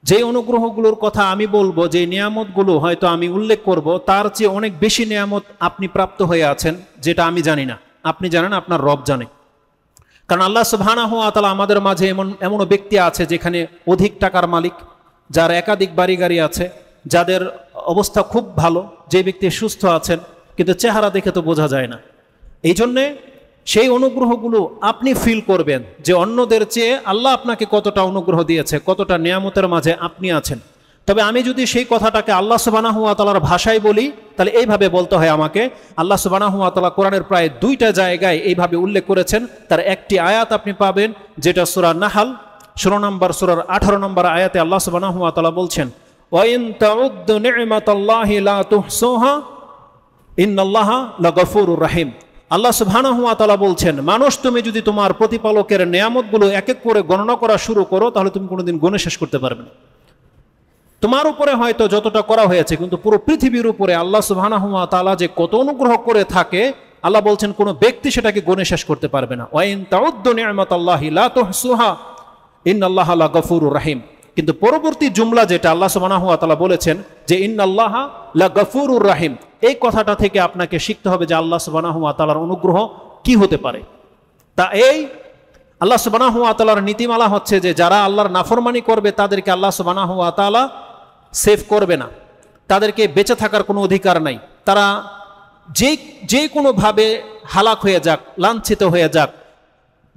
যে অনুগ্রহগুলোর কথা আমি বলবো, যে নিয়ামতগুলো হয়তো আমি উল্লেখ করব, তার চেয়ে অনেক বেশি নিয়ামত আপনি প্রাপ্ত হয়ে আছেন, যেটা আমি জানি না, আপনি জানেন, আপনার রব জানে। কারণ আল্লাহ সুবহানাহু ওয়া তাআলা আমাদের মাঝে এমনও ব্যক্তি আছে যেখানে অধিক টাকার মালিক, যার একাধিক বাড়ি গাড়ি আছে, যাদের অবস্থা খুব ভালো, যে ব্যক্তি সুস্থ আছেন কিন্তু চেহারা দেখে তো বোঝা যায় না। এই জন্যে সেই অনুগ্রহগুলো আপনি ফিল করবেন যে অন্যদের চেয়ে আল্লাহ আপনাকে কতটা অনুগ্রহ দিয়েছে, কতটা নিয়ামতের মাঝে আপনি আছেন। তবে আমি যদি সেই কথাটাকে আল্লাহ সুবহানাহু ওয়া তাআলার ভাষায় বলি, তাহলে এইভাবে বলতে হয় আমাকে। আল্লাহ সুবহানাহু ওয়া তাআলা কোরআনের প্রায় 2টা জায়গায় এইভাবে উল্লেখ করেছেন। তার একটি আয়াত আপনি পাবেন যেটা সূরা নাহাল 16 নম্বর সূরার 18 নম্বর আয়াতে আল্লাহ সুবহানাহু ওয়া তাআলা বলছেন, ওয়া ইন তাউদ্দু নি'মাতাল্লাহি লা তুহসুহা ইন্নাল্লাহা লাগফুরুর রহিম। আল্লাহ সুবহানাহু ওয়া তাআলা বলছেন, মানুষ তুমি যদি তোমার প্রতিপালকের নিয়ামতগুলো এক এক করে গণনা করা শুরু করো, তাহলে তুমি কোনোদিন গুণে শেষ করতে পারবে না। তোমার উপরে হয়তো যতটা করা হয়েছে, কিন্তু পুরো পৃথিবীর উপরে আল্লাহ সুবহানাহু ওয়া তাআলা যে কত অনুগ্রহ করে থাকে, আল্লাহ বলছেন কোনো ব্যক্তি সেটাকে গুণে শেষ করতে পারবে না। ওয়া ইন তাউদ্দু নি'মাতাল্লাহি লা তুহসুহা ইন্নাল্লাহা লাগফুরুর রহিম। কিন্তু পরবর্তী জুমলা যেটা আল্লাহ সুবহানাহু ওয়া তাআলা বলেছেন যে ইন্নাল্লাহা লাগফুরুর রহিম, এই কথাটা থেকে আপনাকে শিখতে হবে যে আল্লাহ সুবহানাহু ওয়া তাআলার অনুগ্রহ কি হতে পারে। তা এই আল্লাহ সুবহানাহু ওয়া তাআলার নীতিমালা হচ্ছে যে যারা আল্লাহর নাফরমানি করবে তাদেরকে আল্লাহ সুবহানাহু ওয়া তাআলা সেভ করবে না, তাদেরকে বেঁচে থাকার কোনো অধিকার নাই। তারা যে কোনোভাবে হালাক হয়ে যাক, লাঞ্ছিত হয়ে যাক,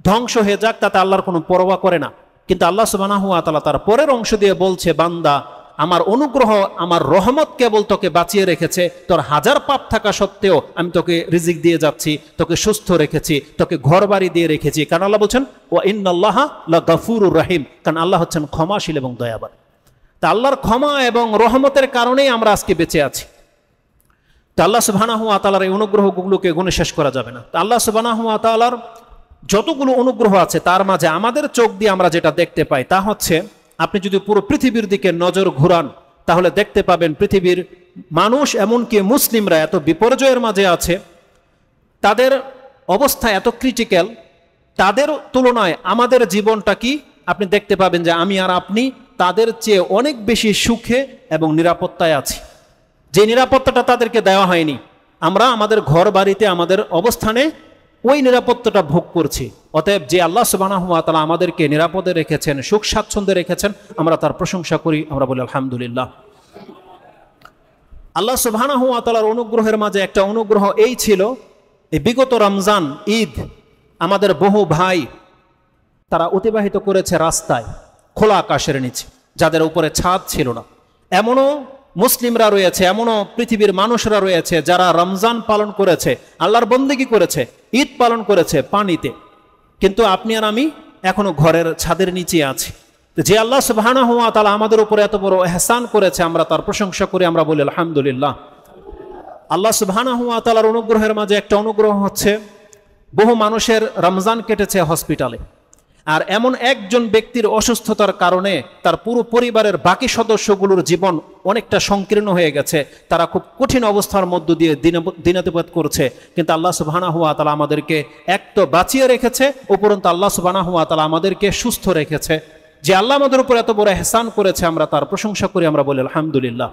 ধ্বংস হয়ে যাক, তাতে আল্লাহর কোনো পরোয়া করে না। কিন্তু আল্লাহ সুবহানাহু ওয়া তাআলা তার পরের অংশ দিয়ে বলছে, বান্দা আমার অনুগ্রহ, আমার রহমত কেবল তোকে বাঁচিয়ে রেখেছে, তোর হাজার পাপ থাকা সত্ত্বেও আমি তোকে রিজিক দিয়ে যাচ্ছি, তোকে সুস্থ রেখেছি, তোকে ঘর বাড়ি দিয়ে রেখেছি। কারণ আল্লাহ বলছেন ওয়া ইন্নাল্লাহা লাগফুরুর রহিম, কারণ আল্লাহ হচ্ছেন ক্ষমাশীল এবং দয়াবান। তা আল্লাহর ক্ষমা এবং রহমতের কারণেই আমরা আজকে বেঁচে আছি। তা আল্লাহ সুবহানাহু ওয়া তাআলার এই অনুগ্রহগুলোকে গুণে শেষ করা যাবে না। তা আল্লাহ সুবহানাহু ওয়া তাআলার যতগুলো অনুগ্রহ আছে তার মাঝে আমাদের চোখ দিয়ে আমরা যেটা দেখতে পাই তা হচ্ছে, আপনি যদি পুরো পৃথিবীর দিকে নজর ঘুরান তাহলে দেখতে পাবেন পৃথিবীর মানুষ, এমনকি মুসলিমরা এত বিপর্যয়ের মাঝে আছে, তাদের অবস্থা এত ক্রিটিক্যাল, তাদের তুলনায় আমাদের জীবনটা কি আপনি দেখতে পাবেন যে আমি আর আপনি তাদের চেয়ে অনেক বেশি সুখে এবং নিরাপত্তায় আছি। যে নিরাপত্তাটা তাদেরকে দেওয়া হয়নি, আমরা আমাদের ঘর বাড়িতে আমাদের অবস্থানে ওই নিরাপত্তাটা ভোগ করছি। অতএব যে আল্লাহ সুবহানাহু ওয়া তাআলা আমাদেরকে নিরাপদে রেখেছেন, সুখ স্বাচ্ছন্দ্যে রেখেছেন, আমরা তার প্রশংসা করি, আমরা বলি আলহামদুলিল্লাহ। আল্লাহ সুবহানাহু ওয়া তাআলার অনুগ্রহের মাঝে একটা অনুগ্রহ এই ছিল, এই বিগত রমজান ঈদ আমাদের বহু ভাই তারা অতিবাহিত করেছে রাস্তায়, খোলা আকাশের নিচে, যাদের উপরে ছাদ ছিল না। এমনও মুসলিমরা রয়েছে, এমনও পৃথিবীর মানুষরা রয়েছে যারা রমজান পালন করেছে, আল্লাহর বন্দেগী করেছে, ঈদ পালন করেছে পানিতে, কিন্তু আপনি আর আমি এখনো ঘরের ছাদের নিচে আছি। যে আল্লাহ সুবহানাহু ওয়া তাআলা আমাদের উপরে এত বড় ইহসান করেছে, আমরা তার প্রশংসা করি, আমরা বলি আলহামদুলিল্লাহ। আল্লাহ সুবহানাহু ওয়া তাআলার অনুগ্রহের মাঝে একটা অনুগ্রহ হচ্ছে, বহু মানুষের রমজান কেটেছে হসপিটালে, আর এমন একজন ব্যক্তির অসুস্থতার কারণে তার পুরো পরিবারের বাকি সদস্যগুলোর জীবন অনেকটা সংকীর্ণ হয়ে গেছে, তারা খুব কঠিন অবস্থার মধ্য দিয়ে দিনাতিপাত করছে। কিন্তু আল্লাহ সুবহানাহু ওয়া তাআলা আমাদেরকে এক তো বাঁচিয়ে রেখেছে, উপরন্তু আল্লাহ সুবহানাহু ওয়া তাআলা আমাদেরকে সুস্থ রেখেছে। যে আল্লাহ আমাদের উপর এত বড় ইহসান করেছে, আমরা তার প্রশংসা করি, আমরা বলি আলহামদুলিল্লাহ।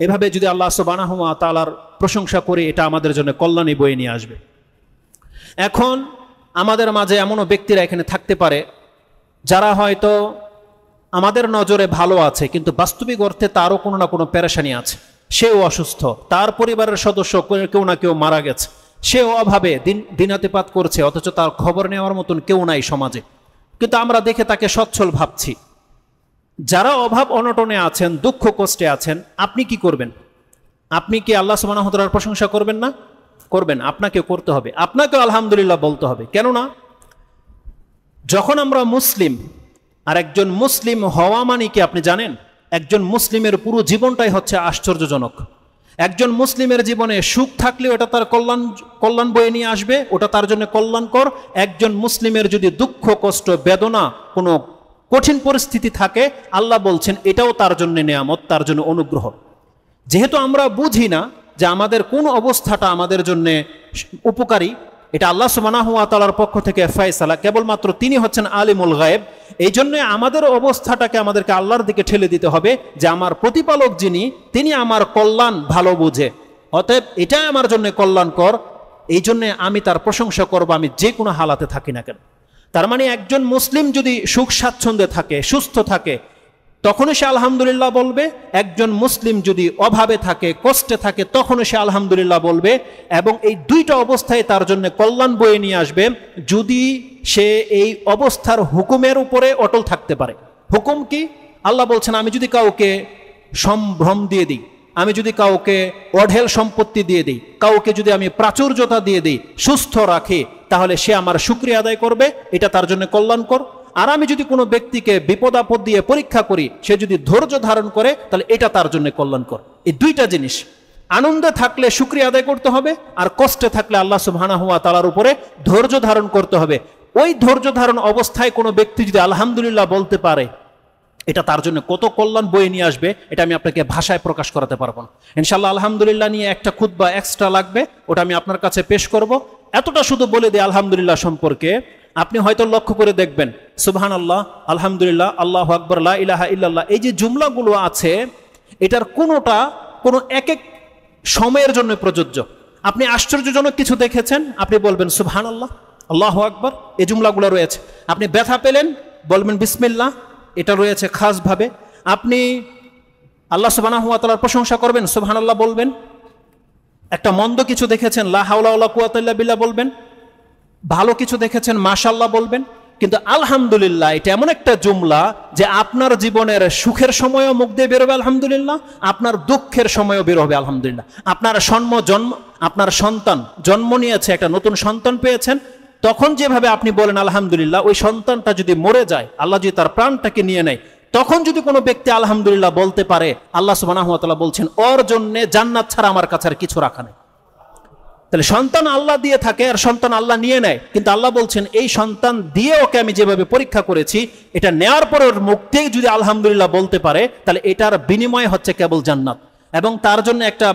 এভাবে যদি আল্লাহ সুবহানাহু ওয়া তাআলার প্রশংসা করি, এটা আমাদের জন্য কল্যাণী বয়ে নিয়ে আসবে। এখন আমাদের মাঝে এমনও ব্যক্তিরা এখানে থাকতে পারে যারা হয়তো আমাদের নজরে ভালো আছে, কিন্তু বাস্তবিক অর্থে তারও কোনো না কোনো পেরেশানি আছে। সেও অসুস্থ, তার পরিবারের সদস্য কেউ না কেউ মারা গেছে, সেও অভাবে দিনাতিপাত করছে, অথচ তার খবর নেওয়ার মতন কেউ নাই সমাজে, কিন্তু আমরা দেখে তাকে সচ্ছল ভাবছি। যারা অভাব অনটনে আছেন, দুঃখ কষ্টে আছেন, আপনি কি করবেন? আপনি কি আল্লাহ সুবহানাহু ওয়া তাআলার প্রশংসা করবেন না? করবেন, আপনাকে করতে হবে, আপনাকেও আলহামদুলিল্লাহ বলতে হবে। কেননা যখন আমরা মুসলিম, আর একজন মুসলিম হওয়া মানে কি আপনি জানেন? একজন মুসলিমের পুরো জীবনটাই হচ্ছে আশ্চর্যজনক। একজন মুসলিমের জীবনে সুখ থাকলেও এটা তার কল্যাণ বয়ে নিয়ে আসবে, ওটা তার জন্য কল্যাণকর। একজন মুসলিমের যদি দুঃখ কষ্ট বেদনা কোনো কঠিন পরিস্থিতি থাকে, আল্লাহ বলছেন এটাও তার জন্য নেয়ামত, তার জন্য অনুগ্রহ। যেহেতু আমরা বুঝি না যে আমাদের কোন অবস্থাটা আমাদের জন্য উপকারী, এটা আল্লাহ সুবহানাহু ওয়া তাআলার পক্ষ থেকে ফয়সালা, কেবলমাত্র তিনি হচ্ছেন আলিমুল গায়েব। এই জন্য আমাদের অবস্থাটাকে আমাদেরকে আল্লাহর দিকে ঠেলে দিতে হবে যে আমার প্রতিপালক যিনি, তিনি আমার কল্যাণ ভালো বুঝে, অতএব এটাই আমার জন্য কল্যাণকর, এই জন্য আমি তার প্রশংসা করব, আমি যে কোনো হালাতে থাকি না কেন। তার মানে একজন মুসলিম যদি সুখ স্বাচ্ছন্দ্যে থাকে, সুস্থ থাকে, তখনও সে আলহামদুলিল্লাহ বলবে। একজন মুসলিম যদি অভাবে থাকে, কষ্টে থাকে, তখনও সে আলহামদুলিল্লাহ বলবে। এবং এই দুইটা অবস্থায় তার জন্য কল্যাণ বয়ে নিয়ে আসবে, যদি সে এই অবস্থার হুকুমের উপরে অটল থাকতে পারে। হুকুম কি? আল্লাহ বলছেন, আমি যদি কাউকে সম্ভ্রম দিয়ে দিই, আমি যদি কাউকে অঢেল সম্পত্তি দিয়ে দিই, কাউকে যদি আমি প্রাচুর্যতা দিয়ে দিই, সুস্থ রাখি, তাহলে সে আমার শুকরিয়া আদায় করবে, এটা তার জন্য কল্যাণকর। আর আমি যদি কোনো ব্যক্তিকে বিপদ আপদ দিয়ে পরীক্ষা করি, সে যদি ধৈর্য ধারণ করে, তাহলে এটা তার জন্য কল্যাণকর। এই দুইটা জিনিস, আনন্দে থাকলে শুকরিয়া আদায় করতে হবে, আর কষ্টে থাকলে আল্লাহ সুবহানাহু ওয়া তাআলার উপরে ধৈর্য ধারণ করতে হবে। ওই ধৈর্য ধারণ অবস্থায় কোনো ব্যক্তি যদি আলহামদুলিল্লাহ বলতে পারে, এটা তার জন্য কত কল্যাণ বয়ে নিয়ে আসবে, এটা আমি আপনাকে ভাষায় প্রকাশ করাতে পারবো না। ইনশাআল্লাহ আলহামদুলিল্লাহ নিয়ে একটা খুতবা এক্সট্রা লাগবে, ওটা আমি আপনার কাছে পেশ করব। এতটা শুধু বলে দিই আলহামদুলিল্লাহ সম্পর্কে, আপনি হয়তো লক্ষ্য করে দেখবেন সুবহানাল্লাহ, আলহামদুলিল্লাহ, আল্লাহু আকবার, লা ইলাহা ইল্লাল্লাহ, এই যে জুমলাগুলো আছে, এটার কোনোটা কোনো এক এক সময়ের জন্য প্রযোজ্য। আপনি আশ্চর্যজনক কিছু দেখেছেন, আপনি বলবেন সুবহানাল্লাহ, আল্লাহু আকবার, এই জুমলাগুলো রয়েছে। আপনি ব্যথা পেলেন, বলবেন বিসমিল্লাহ, এটা রয়েছে খাসভাবে। আপনি আল্লাহ সুবহানাহু ওয়া তাআলার প্রশংসা করবেন, সুবহানাল্লাহ বলবেন। একটা মন্দ কিছু দেখেছেন, লা হাওলা ওয়ালা কুওয়াতা ইল্লা বিল্লাহ বলবেন। ভালো কিছু দেখেছেন, মাশাআল্লাহ বলবেন। কিন্তু আলহামদুলিল্লাহ এটা এমন একটা জুমলা যে আপনার জীবনের সুখের সময়ও মুখ দিয়ে বেরোবে আলহামদুলিল্লাহ, আপনার দুঃখের সময়ও বের হবে আলহামদুলিল্লাহ। আপনার সন্তান জন্ম নিয়েছে, একটা নতুন সন্তান পেয়েছেন, তখন যেভাবে আপনি বলেন আলহামদুলিল্লাহ, ওই সন্তানটা যদি মরে যায়, আল্লাহ যদি তার প্রাণটাকে নিয়ে নেয়, তখন যদি কোনো ব্যক্তি আলহামদুলিল্লাহ বলতে পারে, আল্লাহ সুবহানাহু ওয়া তাআলা বলছেন ওর জন্য জান্নাত ছাড়া আমার কাছে আর কিছু রাখা নেই। তাহলে সন্তান আল্লাহ দিয়ে থাকে আর সন্তান আল্লাহ নিয়ে নেয়, কিন্তু আল্লাহ বলছেন এই সন্তান দিয়ে ওকে আমি যেভাবে পরীক্ষা করেছি, এটা নেওয়ার পর ওর মুখ থেকে যদি আলহামদুলিল্লাহ বলতে পারে, তাহলে এটার বিনিময় হচ্ছে কেবল জান্নাত। এবং তার জন্য একটা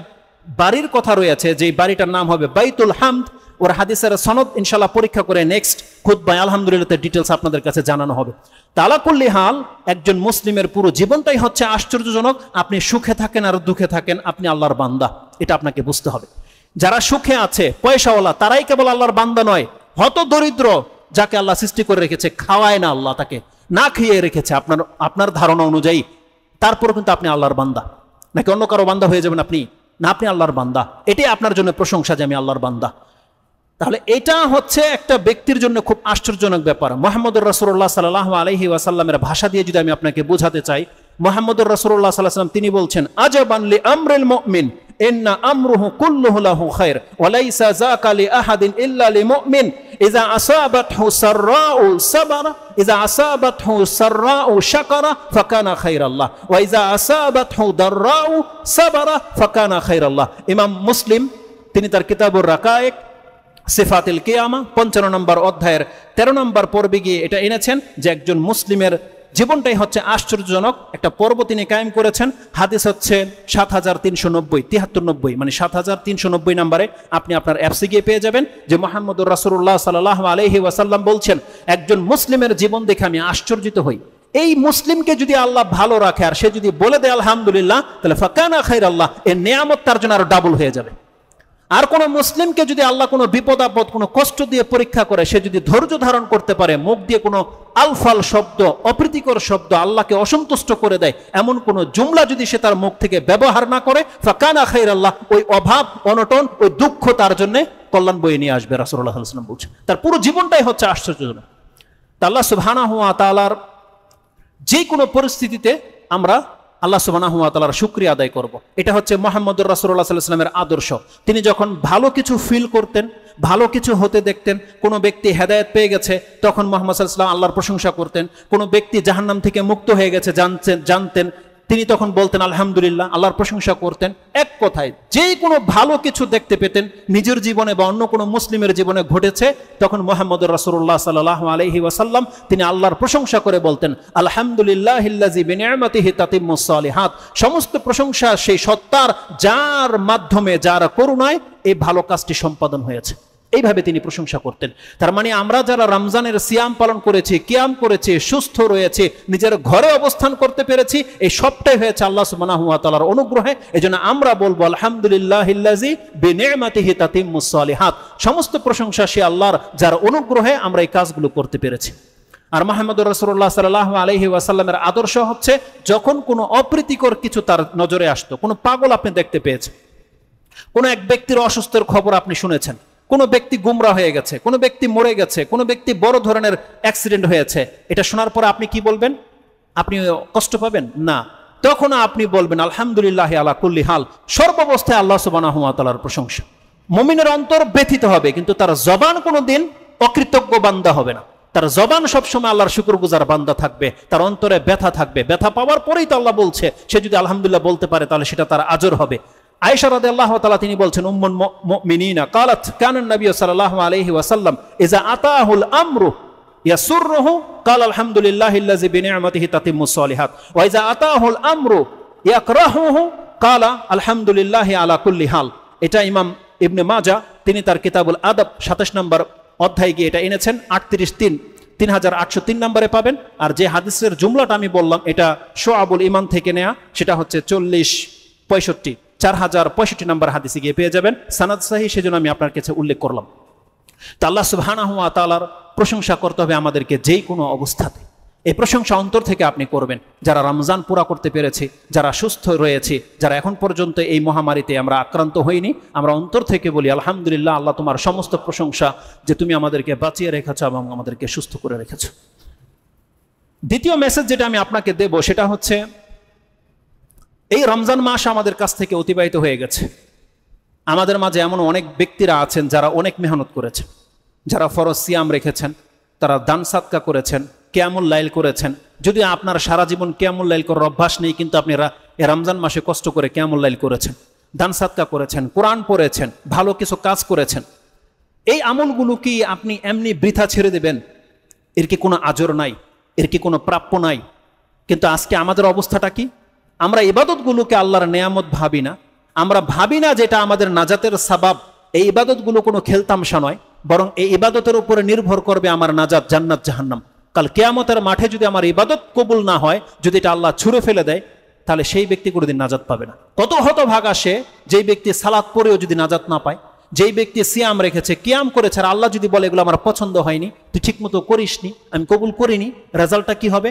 বাড়ির কথা রয়েছে, যে বাড়িটার নাম হবে বাইতুল হামদ। ওর হাদিসের সনদ ইনশাআল্লাহ পরীক্ষা করে নেক্সট খুতবায় আলহামদুলিল্লাহ ডিটেলস আপনাদের কাছে জানানো হবে। তাআলা কুল্লি হাল, একজন মুসলিমের পুরো জীবনটাই হচ্ছে আশ্চর্যজনক। আপনি সুখে থাকেন আর দুঃখে থাকেন, আপনি আল্লাহর বান্দা, এটা আপনাকে বুঝতে হবে। যারা সুখে আছে, পয়সাওয়ালা, তারাই কেবল আল্লাহর বান্দা নয়। হত দরিদ্র যাকে আল্লাহ সৃষ্টি করে রেখেছে, খাওয়ায় না আল্লাহ, তাকে না খেয়ে রেখেছে আপনার ধারণা অনুযায়ী, তারপর কিন্তু আপনি আল্লাহর বান্দা। নাকি অন্য কারো বান্দা হয়ে যাবেন আপনি? না, আপনি আল্লাহর বান্দা। এটাই আপনার জন্য প্রশংসা যে আমি আল্লাহর বান্দা। তাহলে এটা হচ্ছে একটা ব্যক্তির জন্য খুব আশ্চর্যজনক ব্যাপার। মুহাম্মদুর রাসূলুল্লাহ সাল্লাল্লাহু আলাইহি ওয়াসাল্লামের ভাষা দিয়ে যদি আমি আপনাকে বোঝাতে চাই, মুহাম্মদুর রাসূলুল্লাহ সাল্লাল্লাহু আলাইহি ওয়াসাল্লাম তিনি বলছেন, আজাবান লি আমরিল মুমিন ইন্না আমরুহু কুল্লুহু লাহু খায়র ওয়া লাইসা যাকা লি আহাদিন ইল্লা লি মুমিন ইযা আসাবাতহু সাররাউ সাবারা ইযা আসাবাতহু সাররাউ শাকারা ফাকানা খায়রাল্লাহ ওয়া ইযা আসাবাতহু দাররাউ সাবারা ফাকানা খায়রাল্লাহ। ইমাম মুসলিম তিনি তার কিতাবুর রাকায়েক সিফাতুল কিয়ামা 55 নম্বর অধ্যায়ের 13 নম্বর পর্বে গিয়ে এটা এনেছেন যে একজন মুসলিমের জীবনটাই হচ্ছে আশ্চর্যজনক। একটা পর্ব তিনি কায়েম করেছেন। হাদিস হচ্ছে 7390 মানে 7390 নম্বরে আপনি আপনার অ্যাপসে গিয়ে পেয়ে যাবেন যে মুহাম্মদুর রাসূলুল্লাহ সাল্লাল্লাহু আলাইহি ওয়াসাল্লাম বলছেন, একজন মুসলিমের জীবন দেখে আমি আশ্চর্যিত হই। এই মুসলিমকে যদি আল্লাহ ভালো রাখে আর সে যদি বলে দেয় আলহামদুলিল্লাহ, তাহলে ফাকানা খায়রাল্লাহ, এর নিয়ামত তার জন্য আরো ডাবল হয়ে যাবে। আর কোন মুসলিমকে যদি আল্লাহ কোনো বিপদ আপদ, কোনো কষ্ট দিয়ে পরীক্ষা করে, সে যদি ধৈর্য ধারণ করতে পারে, মুখ দিয়ে কোনো আলফাল শব্দ, অপ্রীতিকর শব্দ, আল্লাহকে অসন্তুষ্ট করে দেয়, এমন কোন জুমলা যদি সে তার মুখ থেকে ব্যবহার না করে, ফাকানা খায়রাল্লাহ, ওই অভাব, অনটন, ওই দুঃখ তার জন্য কল্যাণ বয়ে নিয়ে আসবে। রাসূলুল্লাহ সাল্লাল্লাহু আলাইহি ওয়াসাল্লাম বলছেন তার পুরো জীবনটাই হচ্ছে আশ্চর্যজনক। তা আল্লাহ সুবহানাহু ওয়া তাআলার যে কোনো পরিস্থিতিতে আমরা আল্লাহ সুবহানাহু ওয়া তাআলার শুকরিয়া আদায় করব। এটা হচ্ছে মুহাম্মদুর রাসূলুল্লাহ সাল্লাল্লাহু আলাইহি ওয়াসাল্লামের আদর্শ। তিনি যখন ভালো কিছু ফিল করতেন, ভালো কিছু হতে দেখতেন, কোনো ব্যক্তি হেদায়েত পেয়ে গেছে, তখন মুহাম্মদ সাল্লাল্লাহু আলাইহি ওয়াসাল্লাম আল্লাহর প্রশংসা করতেন। কোনো ব্যক্তি জাহান্নাম থেকে মুক্ত হয়ে গেছে জানতেন, তিনি তখন বলতেন আলহামদুলিল্লাহ, আল্লাহর প্রশংসা করতেন। এক কথায় যে কোনো ভালো কিছু দেখতে পেতেন নিজের জীবনে বা অন্য কোনো মুসলিমের জীবনে ঘটেছে, তখন মুহাম্মদুর রাসূলুল্লাহ সাল্লাল্লাহু আলাইহি ওয়াসাল্লাম তিনি আল্লাহর প্রশংসা করে বলতেন আলহামদুলিল্লাহিল্লাযী বিনি'মাতিহি তাতিম্মুস সালিহাত, সমস্ত প্রশংসা সেই সত্তার যার মাধ্যমে, যার করুণায় এই ভালো কাজটি সম্পাদন হয়েছে। এইভাবে তিনি প্রশংসা করতেন। তার মানে আমরা যারা রমজানের সিয়াম পালন করেছি, কিয়াম করেছি, সুস্থ রয়েছে, নিজের ঘরে অবস্থান করতে পেরেছি, এই সবটাই হয়েছে আল্লাহ সুবহানাহু ওয়া তাআলার অনুগ্রহে। এজন্য আমরা বলবো আলহামদুলিল্লাহিল্লাযী বিনি'মাতিহি তাতিম্মুস সালিহাত, সমস্ত প্রশংসা সে আল্লাহর যার অনুগ্রহে আমরা এই কাজগুলো করতে পেরেছি। আর মুহাম্মদুর রাসূলুল্লাহ সাল্লাল্লাহু আলাইহি ওয়াসাল্লামের আদর্শ হচ্ছে, যখন কোনো অপ্রীতিকর কিছু তার নজরে আসতো, কোনো পাগল আপনি দেখতে পেয়েছেন, কোনো এক ব্যক্তির অসুস্থের খবর আপনি শুনেছেন, কোনো ব্যক্তি গুমরা হয়ে গেছে, কোনো ব্যক্তি মরে গেছে, কোনো ব্যক্তি বড় ধরনের অ্যাক্সিডেন্ট হয়েছে, এটা শোনার পর আপনি কি বলবেন? আপনি কষ্ট পাবেন না, তখন আপনি বলবেন আলহামদুলিল্লাহ আলা কুল্লি হাল, সর্বাবস্থায় আল্লাহ সুবহানাহু ওয়া তাআলার প্রশংসা। মুমিনের অন্তর ব্যথিত হবে, কিন্তু তার জবান কোনোদিন অকৃতজ্ঞ বান্দা হবে না, তার জবান সবসময় আল্লাহর শুকরগুজার বান্দা থাকবে, তার অন্তরে ব্যথা থাকবে। ব্যথা পাওয়ার পরেই তো আল্লাহ বলছে, সে যদি আলহামদুলিল্লাহ বলতে পারে তাহলে সেটা তার আজর হবে। আয়েশা রাদিয়াল্লাহু তাআলা তিনি বলছেন, উম্মুল মুমিনিনা ক্বালাত কানা নবী সাল্লাল্লাহু আলাইহি ওয়াসাল্লাম ইযা আতাহুল আমরু ইয়াসুররুহু ক্বালা আলহামদুলিল্লাহিল্লাযী বিনি'মাতিহি তাতিম্মুস সালিহাত ওয়া ইযা আতাহুল আমরু ইয়াকরাহুহু ক্বালা আলহামদুলিল্লাহি আলা কুল্লি হাল। এটা ইমাম ইবনে মাজাহ তিনি তার কিতাবুল আদব 27 নম্বর অধ্যায় গিয়ে এটা এনেছেন, 3803 নম্বরে পাবেন। আর যে হাদিসের জুমলাটা আমি বললাম এটা শুআবুল ঈমান থেকে নেয়া, সেটা হচ্ছে 4065 নম্বর হাদিসে গিয়ে পেয়ে যাবেন, সানাদ সহিহ, সেজন্য আমি আপনার কাছে উল্লেখ করলাম। তা আল্লাহ সুবহানাহু ওয়া তাআলার প্রশংসা করতে হবে আমাদেরকে যেই কোনো অবস্থাতে। এই প্রশংসা অন্তর থেকে আপনি করবেন। যারা রমজান পুরা করতে পেরেছে, যারা সুস্থ রয়েছে, যারা এখন পর্যন্ত এই মহামারীতে আমরা আক্রান্ত হইনি, আমরা অন্তর থেকে বলি আলহামদুলিল্লাহ, আল্লাহ তোমার সমস্ত প্রশংসা যে তুমি আমাদেরকে বাঁচিয়ে রেখেছো এবং আমাদেরকে সুস্থ করে রেখেছো। দ্বিতীয় মেসেজ যেটা আমি আপনাকে দেব সেটা হচ্ছে, এই রমজান মাস আমাদের কাছ থেকে অতিবাহিত হয়ে গেছে। আমাদের মাঝে এমন অনেক ব্যক্তিরা আছেন যারা অনেক মেহনত করেছেন, যারা ফরজ সিয়াম রেখেছেন, তারা দান সাদকা করেছেন, কিয়ামুল লাইল করেছেন। যদি আপনার সারা জীবন কিয়ামুল লাইল করার অভ্যাস নেই, কিন্তু আপনি এই রমজান মাসে কষ্ট করে কিয়ামুল লাইল করেছেন, দান সাদকা করেছেন, কোরআন পড়েছেন, ভালো কিছু কাজ করেছেন, এই আমলগুলো কি আপনি এমনি বৃথা ছেড়ে দেবেন? এর কি কোনো আজর নাই? এর কি কোনো প্রাপ্য নাই? কিন্তু আজকে আমাদের অবস্থাটা কি? আমরা ইবাদতগুলোকে আল্লাহর নেয়ামত ভাবি না, আমরা ভাবি না যেটা আমাদের নাজাতের সাবাব। এই ইবাদতগুলো কোনো খেলতামশা নয়, বরং এই ইবাদতের উপরে নির্ভর করবে আমার নাজাত, জান্নাত, জাহান্নাম। কাল কিয়ামতের মাঠে যদি আমার ইবাদত কবুল না হয়, যদি এটা আল্লাহ ছুঁড়ে ফেলে দেয়, তাহলে সেই ব্যক্তি কোনোদিন নাজাত পাবে না। কত হতভাগা সে, যেই ব্যক্তি সালাত পড়েও যদি নাজাত না পায়, যেই ব্যক্তি সিয়াম রেখেছে, কিয়াম করেছে, আর আল্লাহ যদি বলে এগুলো আমার পছন্দ হয়নি, তুই ঠিক মতো করিসনি, আমি কবুল করিনি, রেজাল্টটা কি হবে?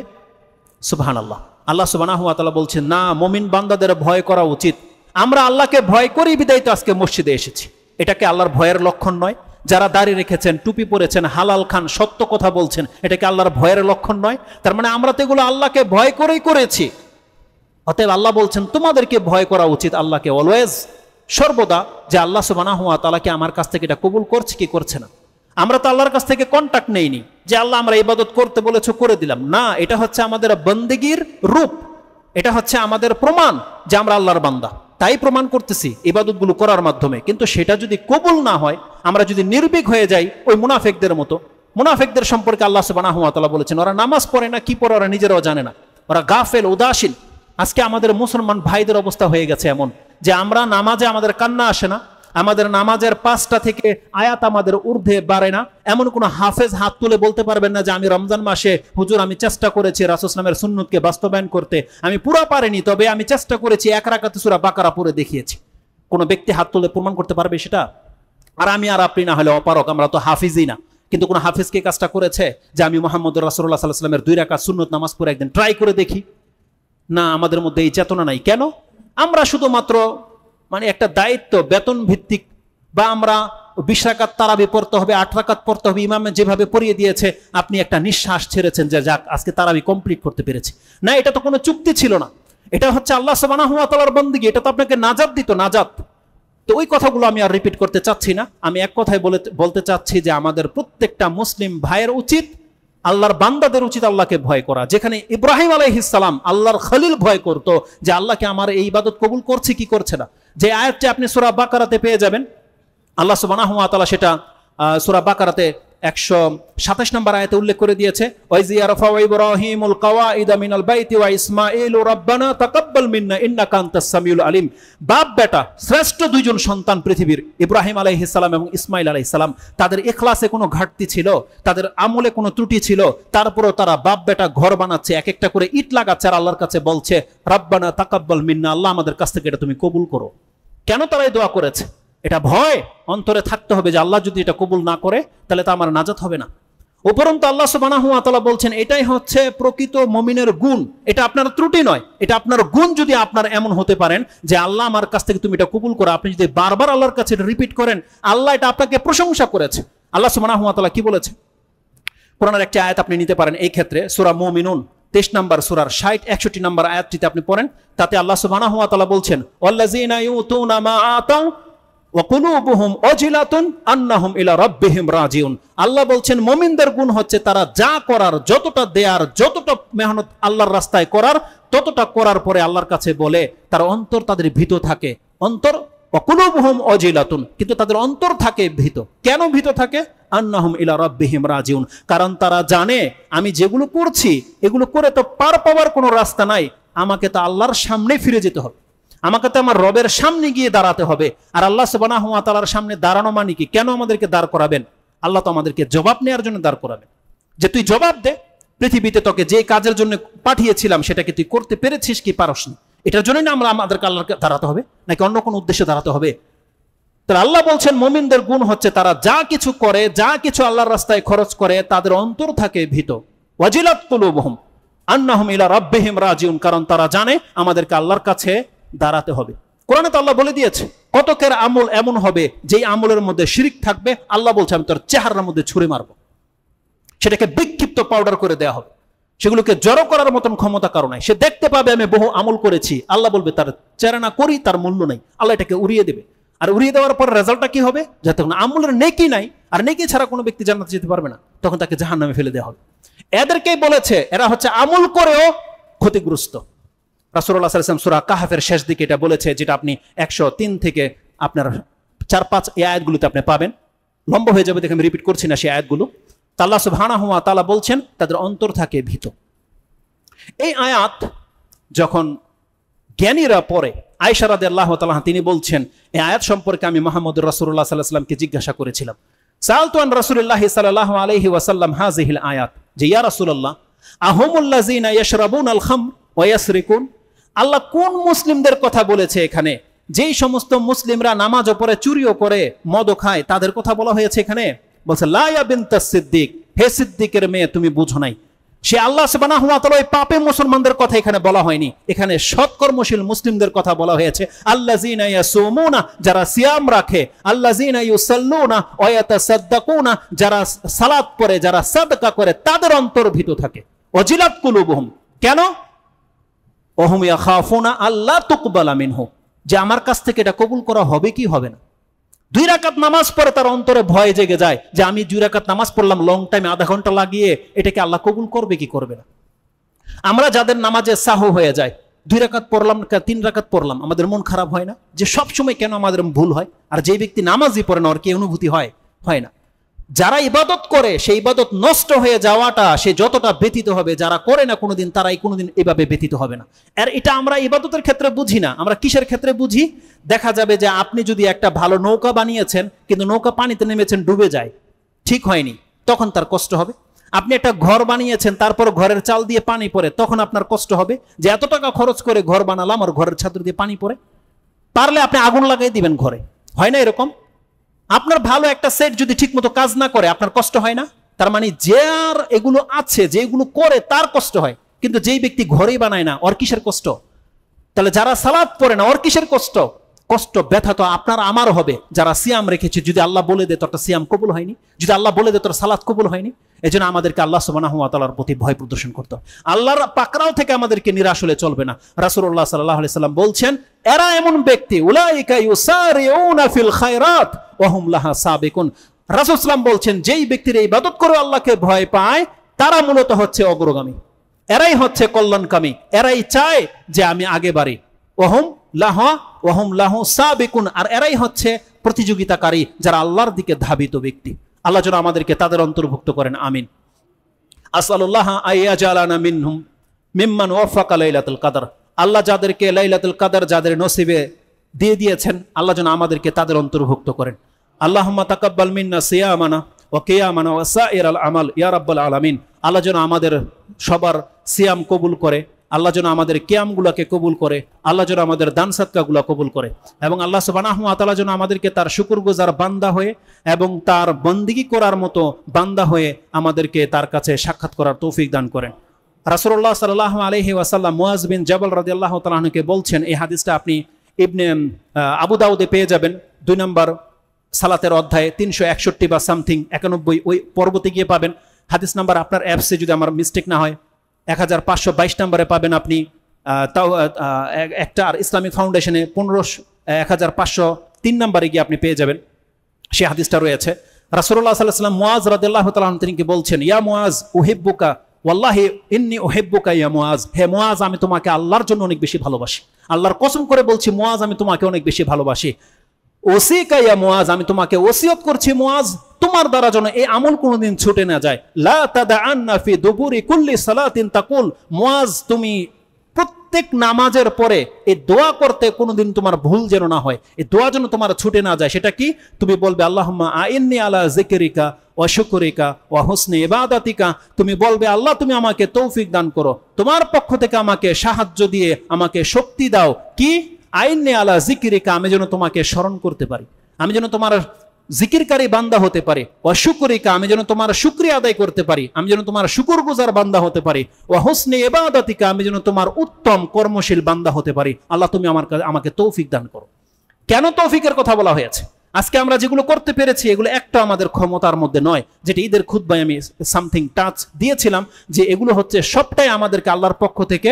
সুবহানাল্লাহ। আল্লাহ সুবহানাহু ওয়া তাআলা বলছেন, না, মুমিন বান্দাদের ভয় করা উচিত। আমরা আল্লাহকে ভয় করি বিদায় তো আজকে মসজিদে এসেছি। এটাকে আল্লাহর ভয়ের লক্ষণ নয়? যারা দাড়ি রেখেছেন, টুপি পরেছেন, হালাল খান, সত্য কথা বলছেন, এটাকে আল্লাহর ভয়ের লক্ষণ নয়? তার মানে আমরা তো এগুলো আল্লাহকে ভয় করেই করেছি। অতএব আল্লাহ বলছেন তোমাদেরকে ভয় করা উচিত আল্লাহকে অলওয়েজ, সর্বদা, যে আল্লাহ সুবহানাহু ওয়া তাআলা কি আমার কাছ থেকে এটা কবুল করছে কি করছে না। আমরা তো আল্লাহর কাছ থেকে কন্টাক্ট নেইনি যে আল্লাহ আমরা ইবাদত করতে বলেছো করে দিলাম, না, এটা হচ্ছে আমাদের বন্দেগীর রূপ, এটা হচ্ছে আমাদের প্রমাণ যে আমরা আল্লাহর বান্দা, তাই প্রমাণ করতেছি ইবাদতগুলো করার মাধ্যমে। কিন্তু সেটা যদি কবুল না হয়, আমরা যদি নির্ভীক হয়ে যাই ওই মুনাফিকদের মতো, মুনাফিকদের সম্পর্কে আল্লাহ সুবহানাহু ওয়া তাআলা বলেছেন ওরা নামাজ পড়ে না, কি পড়ে ওরা নিজেরাও জানে না, ওরা গাফেল, উদাসীন। আজকে আমাদের মুসলমান ভাইদের অবস্থা হয়ে গেছে এমন যে আমরা নামাজে আমাদের কান্না আসে না, আমাদের নামাজের 5টা থেকে আয়াত আমাদের ঊর্ধ্বে বাড়ে না। এমন কোন হাফেজ হাত তুলে বলতে পারবেন না যে আমি রমজান মাসে হুজুর আমি চেষ্টা করেছি রাসূল সাল্লাল্লাহু আলাইহি ওয়াসাল্লামের সুন্নতকে বাস্তবায়ন করতে, আমি পুরো পারিনি, তবে আমি চেষ্টা করেছি, 1 রাকাতে সূরা বাকারা পড়ে দেখিয়েছি। কোন ব্যক্তি হাত তুলে প্রমাণ করতে পারবে সেটা? আর আমি আর আপনি না হলে অপারক, আমরা তো হাফিজই না। কিন্তু কোন হাফিজ কি কাজটা করেছে যে আমি মুহাম্মদুর রাসূলুল্লাহ সাল্লাল্লাহু আলাইহি ওয়াসাল্লামের 2 রাকাত সুন্নত নামাজ পড়ে একদিন ট্রাই করে দেখি? না, আমাদের মধ্যে এই চেতনা নাই। কেন? আমরা শুধুমাত্র একটা দায়িত্ব, বেতন ভিত্তিক, বা আমরা 20 রাকাত তারাবি পড়তে হবে, 8 রাকাত পড়তে হবে, ইমামে যেভাবে পড়িয়ে দিয়েছে আপনি একটা নিঃশ্বাস ছেড়েছেন যে যাক আজকে তারাবি কমপ্লিট করতে পেরেছি। না, এটা তো কোনো চুক্তি ছিল না, এটা হচ্ছে আল্লাহ সুবহানাহু ওয়া তাআলার বন্দেগী, এটা তো আপনাকে নাজাত দিত, নাজাত। তো ওই কথাগুলো আমি আর রিপিট করতে চাচ্ছি না। আমি এক কথাই বলতে চাচ্ছি যে আমাদের প্রত্যেকটা মুসলিম ভাইয়ের উচিত, আল্লাহর বান্দাদের উচিত আল্লাহকে ভয় করা। যেখানে ইব্রাহিম আলাইহিস সালাম আল্লাহর খলিল ভয় করত যে আল্লাহকে আমার এই ইবাদত কবুল করছে কি করছে না। যে আয়াতটি আপনি সূরা বাকারাতে পেয়ে যাবেন, আল্লাহ সুবহানাহু ওয়া তাআলা সেটা সূরা বাকারাতে 127 নম্বর আয়াতে উল্লেখ করে দিয়েছে, ওয়াইজি ইয়ারফাউ ইব্রাহিমুল কাওয়াইদা মিনাল বাইতি ওয়া ইসমাঈলু রাব্বানা তাকাব্বাল মিন্না ইন্নাকা আনতাস সামিউল আলিম। বাপ বেটা শ্রেষ্ঠ দুইজন সন্তান পৃথিবীর, ইব্রাহিম আলাইহিস সালাম এবং ইসমাঈল আলাইহিস সালাম। তাদের ইখলাসে কোনো ঘাটতি ছিল, তাদের আমলে কোনো ত্রুটি ছিল, তারপরও তারা বাপ বেটা ঘর বানাচ্ছে, এক একটা করে ইট লাগাচ্ছে আর আল্লাহর কাছে বলছে রাব্বানা তাকাব্বাল মিন্না, আল্লাহ আমাদের কাছ থেকে এটা তুমি কবুল করো। কেন তারা এই দোয়া করেছে? এটা ভয় অন্তরে থাকতে হবে যে আল্লাহ যদি এটা কবুল না করে তাহলে তো আমার নাজাত হবে না। উপরন্তু আল্লাহ সুবহানাহু ওয়া তাআলা বলছেন এটাই হচ্ছে প্রকৃত মুমিনের গুণ, এটা আপনার ত্রুটি নয়, এটা আপনার গুণ। যদি আপনার এমন হতে পারেন যে আল্লাহ আমার কাছ থেকে তুমি এটা কবুল করো, আপনি যদি বারবার আল্লাহর কাছে এটা রিপিট করেন, আল্লাহ এটা আপনাকে প্রশংসা করেছে। আল্লাহ সুবহানাহু ওয়া তাআলা কি বলেছে? কোরআনের একটি আয়াত আপনি নিতে পারেন এই ক্ষেত্রে, সূরা মুমিনুন 23 নম্বর সূরার 60-61 নম্বর আয়াতটিতে আপনি পড়েন, তাতে আল্লাহ সুবহানাহু ওয়া তাআলা বলছেন ওয়াল্লাযীনা ইউতুনা মা আতাউ ওয়া কুলুবুহুম ওয়াজিলাতুন আন্নাহুম ইলা রাব্বিহিম রাজিউন। আল্লাহ বলছেন মুমিনদের গুণ হচ্ছে তারা যা করার, যতটা দেয়ার, যতটা মেহনত আল্লাহর রাস্তায় করার, ততটা করার পরে আল্লাহর কাছে বলে তার অন্তর তাদের ভীত থাকে। অন্তর ওয়া কুলুবুহুম ওয়াজিলাতুন, কিন্তু তাদের অন্তর থাকে ভীত। কেন ভীত থাকে? আন্নাহুম ইলা রাব্বিহিম রাজিউন, কারণ তারা জানে আমি যেগুলো করছি এগুলো করে তো পার পাওয়ার কোনো রাস্তা নাই, আমাকে তো আল্লাহর সামনে ফিরে যেতে হবে, আমাকে তো আমার রবের সামনে গিয়ে দাঁড়াতে হবে। আর আল্লাহ সুবহানাহু ওয়া তাআলার সামনে দাঁড়ানো মানে কি? কেন আমাদেরকে দাঁড় করাবেন? আল্লাহ তো আমাদেরকে জবাব নেওয়ার জন্য দাঁড় করাবেন, যে তুই জবাব দে, পৃথিবীতে তোকে যে কাজের জন্য পাঠিয়েছিলাম সেটাকে তুই করতে পেরেছিস কি পারস না। এটার জন্যই না আমাদেরকে আল্লাহকে দাঁড়াতে হবে, নাকি অন্য কোনো উদ্দেশ্যে দাঁড়াতে হবে? তাহলে আল্লাহ বলছেন মুমিনদের গুণ হচ্ছে তারা যা কিছু করে, যা কিছু আল্লাহর রাস্তায় খরচ করে, তাদের অন্তর থাকে ভীত। ওয়াজিলাত কুলুবুহুম আন্নাহুম ইলা রাব্বিহিম রাজিউন, কারণ তারা জানে আমাদেরকে আল্লাহর কাছে দাঁড়াতে হবে। কোরআনে তো আল্লাহ বলে দিয়েছে কতকের আমল এমন হবে যেই আমলের মধ্যে শিরিক থাকবে, আল্লাহ বলছে আমি তোর চেহারার মধ্যে ছুঁড়ে মারবো, সেটাকে বিক্ষিপ্ত পাউডার করে দেওয়া হবে, সেগুলোকে জড়ো করার মতন ক্ষমতা কারো নাই। সে দেখতে পাবে আমি বহু আমল করেছি, আল্লাহ বলবে তার চেহারা না করি তার মূল্য নাই, আল্লাহ এটাকে উড়িয়ে দেবে। আর উড়িয়ে দেওয়ার পর রেজাল্টটা কি হবে? যে তখন আমলের নেকি নাই, আর নেকি ছাড়া কোনো ব্যক্তি জান্নাতে যেতে পারবে না, তখন তাকে জাহান্নামে ফেলে দেওয়া হবে। এদেরকেই বলেছে এরা হচ্ছে আমল করেও ক্ষতিগ্রস্ত। রাসূলুল্লাহ সাল্লাল্লাহু আলাইহি ওয়াসাল্লাম সূরা কাহফের শেষ দিকে এটা বলেছে, যেটা আপনি 103 থেকে আপনার 4-5 এই আয়াতগুলোতে আপনি পাবেন। লম্বা হয়ে যাবে দেখে আমি রিপিট করছি না সেই আয়াতগুলো। আল্লাহ সুবহানাহু ওয়া তাআলা বলছেন তাদের অন্তর থাকে ভীত। এই আয়াত যখন জ্ঞানীরা পড়ে, আয়েশা রাদিয়াল্লাহু তাআলা তিনি বলছেন এই আয়াত সম্পর্কে আমি মুহাম্মদুর রাসূলুল্লাহ সাল্লাল্লাহু আলাইহি ওয়াসাল্লামকে জিজ্ঞাসা করেছিলাম, সাআলতু আন রাসূলিল্লাহ সাল্লাল্লাহু আলাইহি ওয়াসাল্লাম হাযিহিল আয়াত, যে ইয়া রাসূলুল্লাহ আহুমুল্লাযিনা ইয়াশরাবুনাল খামর ওয়া ইয়াসরিকুন, আল্লাহ কোন মুসলিমদের কথা বলেছে এখানে? যেই সমস্ত মুসলিমরা নামাজও পড়ে চুরিও করে মদও খায়, তাদের কথা বলা হয়েছে এখানে। বলছে লা ইয়া বিনতাস সিদ্দিক, হে সিদ্দিকের মেয়ে তুমি বুঝো নাই। সে আল্লাহ সুবহানাহু ওয়া তাআলা পাপে মুসলমানদের কথা এখানে বলা হয়নি, এখানে সৎকর্মশীল মুসলিমদের কথা বলা হয়েছে। আল্লাযিনা ইয়াসুমুনা, যারা সিয়াম রাখে, আল্লাযিনা ইউসাল্লুনা ওয়া ইয়াতাসাদ্দাকুনা, যারা সালাত পড়ে, যারা সাদকা করে, তাদের অন্তর ভীত থাকে। ওয়াজিলাত কুলুবুহুম, কেন? ওহুম ইয়াখাফুনা আল্লা তুকবালা মিনহু, যে আমার কাছ থেকে এটা কবুল করা হবে কি হবে না। 2 রাকাত নামাজ পড়ে তার অন্তরে ভয় জেগে যায় যে আমি 2 রাকাত নামাজ পড়লাম লং টাইম, আধা ঘন্টা লাগিয়ে, এটাকে আল্লাহ কবুল করবে কি করবে না। আমরা যাদের নামাজে সাহু হয়ে যায়, 2 রাকাত পড়লাম 3 রাকাত পড়লাম, আমাদের মন খারাপ হয় না যে সব সময় কেন আমাদের ভুল হয়? আর যে ব্যক্তি নামাজই পড়ে না ওর কি অনুভূতি হয়? হয় না। যারা ইবাদত করে সেই ইবাদত নষ্ট হয়ে যাওয়াটা সে যতটা ব্যথিত হবে, যারা করে না কোনোদিন তারাই কোনোদিন এভাবে ব্যথিত হবে না। আর এটা আমরা ইবাদতের ক্ষেত্রে বুঝি না, আমরা কিসের ক্ষেত্রে বুঝি? দেখা যাবে যে আপনি যদি একটা ভালো নৌকা বানিয়েছেন কিন্তু নৌকা পানিতে নেমেছেন ডুবে যায়, ঠিক হয়নি, তখন তার কষ্ট হবে। আপনি একটা ঘর বানিয়েছেন তারপর ঘরের চাল দিয়ে পানি পড়ে, তখন আপনার কষ্ট হবে যে এত টাকা খরচ করে ঘর বানালাম আর ঘরের ছাদ দিয়ে পানি পড়ে। পারলে আপনি আগুন লাগাই দিবেন ঘরে, হয় না এরকম? আপনার ভালো একটা সেট যদি ঠিক মতো কাজ না করে আপনার কষ্ট হয় না? তার মানে যার এগুলো আছে, যেগুলো করে তার কষ্ট হয়, কিন্তু যেই ব্যক্তি ঘরেই বানায় না ওর কিসের কষ্ট? তাহলে যারা সালাত পড়ে না ওর কিসের কষ্ট? কষ্ট ব্যথা তো আপনার আমার হবে। যারা সিয়াম রেখেছে, যদি আল্লাহ বলে দে তোর সিয়াম কবুল হয়নি, যদি আল্লাহ বলে দে তোর সালাত কবুল হয়নি, এজন্য আমাদেরকে আল্লাহ সুবহানাহু ওয়া তাআলার প্রতি ভয় প্রদর্শন করতে হবে। আল্লাহর পাকড়াও থেকে আমাদেরকে নিরাশ হলে চলবে না। রাসূলুল্লাহ সাল্লাল্লাহু আলাইহি সাল্লাম বলছেন এরা এমন ব্যক্তি, উলাইকা ইউসারিউনা ফিল খায়রাত ওয়া হুম লাহা সাবিকুন। রাসূল সাল্লাল্লাহু বলছেন যেই ব্যক্তির ইবাদত করে আল্লাহকে ভয় পায় তারা মূলত হচ্ছে অগ্রগামী, এরাই হচ্ছে কল্যাণকামী, এরাই চায় যে আমি আগে বাড়ি। ওহুম লাহু সাবিকুন, আর এরাই হচ্ছে প্রতিযোগিতাকারী, যারা আল্লাহর দিকে ধাবিত ব্যক্তি। আল্লাহ যেন আমাদেরকে তাদের অন্তর্ভুক্ত করেন, আমিন। আসআলুল্লাহ আইয়াজালানা মিনহুম মিম্মান ওয়াফাকা লাইলাতুল কদর। আল্লাহ যাদেরকে লাইলাতুল কদর যাদের নসিবে দিয়ে দিয়েছেন, আল্লাহ যেন আমাদেরকে তাদের অন্তর্ভুক্ত করেন। আল্লাহুম্মা তাকাব্বাল মিন্না সিয়ামানা ওয়া কিয়ামানা ওয়া সাইরাল আমাল ইয়া রাব্বাল আলামিন। আল্লাহ যেন আমাদের সবার সিয়াম কবুল করে, আল্লাহ যেন আমাদের কিয়ামগুলোকে কবুল করে, আল্লাহ যেন আমাদের দান সাদকাগুলো কবুল করে, এবং আল্লাহ সুবহানাহু ওয়া তাআলা যেন আমাদেরকে তার শুকরগুজার বান্দা হয়ে এবং তার বন্দেগী করার মতো বান্দা হয়ে আমাদেরকে তার কাছে সাক্ষাৎ করার তৌফিক দান করেন। রাসূলুল্লাহ সাল্লাল্লাহু আলাইহি ওয়াসাল্লাম মুআজ বিন জাবাল রাদিয়াল্লাহু তাআলা আনহুকে বলছেন, এই হাদিসটা আপনি ইবনে আবু দাউদে পেয়ে যাবেন, 2 নম্বর সালাতের অধ্যায়ে 361 বা সামথিং 91 ওই পর্বতে গিয়ে পাবেন। হাদিস নাম্বার আপনার অ্যাপসে যদি আমার মিস্টেক না হয় 1522 নম্বরে পাবেন আপনি। তাও একটা আর ইসলামিক ফাউন্ডেশনে 1503 নম্বরে গিয়ে আপনি পেয়ে যাবেন, সে হাদিসটা রয়েছে। রাসূলুল্লাহ সাল্লাল্লাহু আলাইহি ওয়াসাল্লাম মুআজ রাদিয়াল্লাহু তাআলা আনহু তিনি কি বলছেন, ইয়া মুআজ উহিব্বুকা ওয়াল্লাহি ইন্নী উহিব্বুকা ইয়া মুআজ। হে মুআজ, আমি তোমাকে আল্লাহর জন্য অনেক বেশি ভালোবাসি, আল্লাহর কসম করে বলছি মুআজ, আমি তোমাকে অনেক বেশি ভালোবাসি। ওসিকা ইয়া মুআজ, আমি তোমাকে ওসিয়ত করছি মুআজ, তোমার দ্বারা যেন এই আমল কোনোদিন ছুটে না যায়। লা তাদাআন্না ফি দুবুরি কুল্লি সালাতিন তাকুল। মুআজ, তুমি প্রত্যেক নামাজের পরে এই দোয়া করতে কোনোদিন তোমার ভুল যেন না হয়, এই দোয়া যেন তোমার ছুটে না যায়। সেটা কি? তুমি বলবে আল্লাহুম্মা আইন্নি আলা যিকরিকা ওয়া শুকরিকা ওয়া হুসনি ইবাদাতিকা। তুমি বলবে আল্লাহ তুমি আমাকে তৌফিক দান করো, তোমার পক্ষ থেকে আমাকে সাহায্য দিয়ে আমাকে শক্তি দাও। কি? আইন্নি আলা যিকরিকা, আমি যেন তোমাকে স্মরণ করতে পারি, আমি যেন তোমার জিকিরকারী বান্দা হতে পারি। ওয়া শুকরিকা, আমি যেন তোমার শুকরিয়া আদায় করতে পারি, আমি যেন তোমার শুকরগুজার বান্দা হতে পারি। ওয়া হুসনি ইবাদাতিকা, আমি যেন তোমার উত্তম কর্মশীল বান্দা হতে পারি। আল্লাহ তুমি আমাকে তৌফিক দান করো। কেন তৌফিকের কথা বলা হয়েছে? আজকে আমরা যেগুলো করতে পেরেছি এগুলো একটা আমাদের ক্ষমতার মধ্যে নয়, যেটা ঈদের খুতবায় আমি সামথিং টাচ দিয়েছিলাম, যে এগুলো হচ্ছে সবটাই আমাদেরকে আল্লাহর পক্ষ থেকে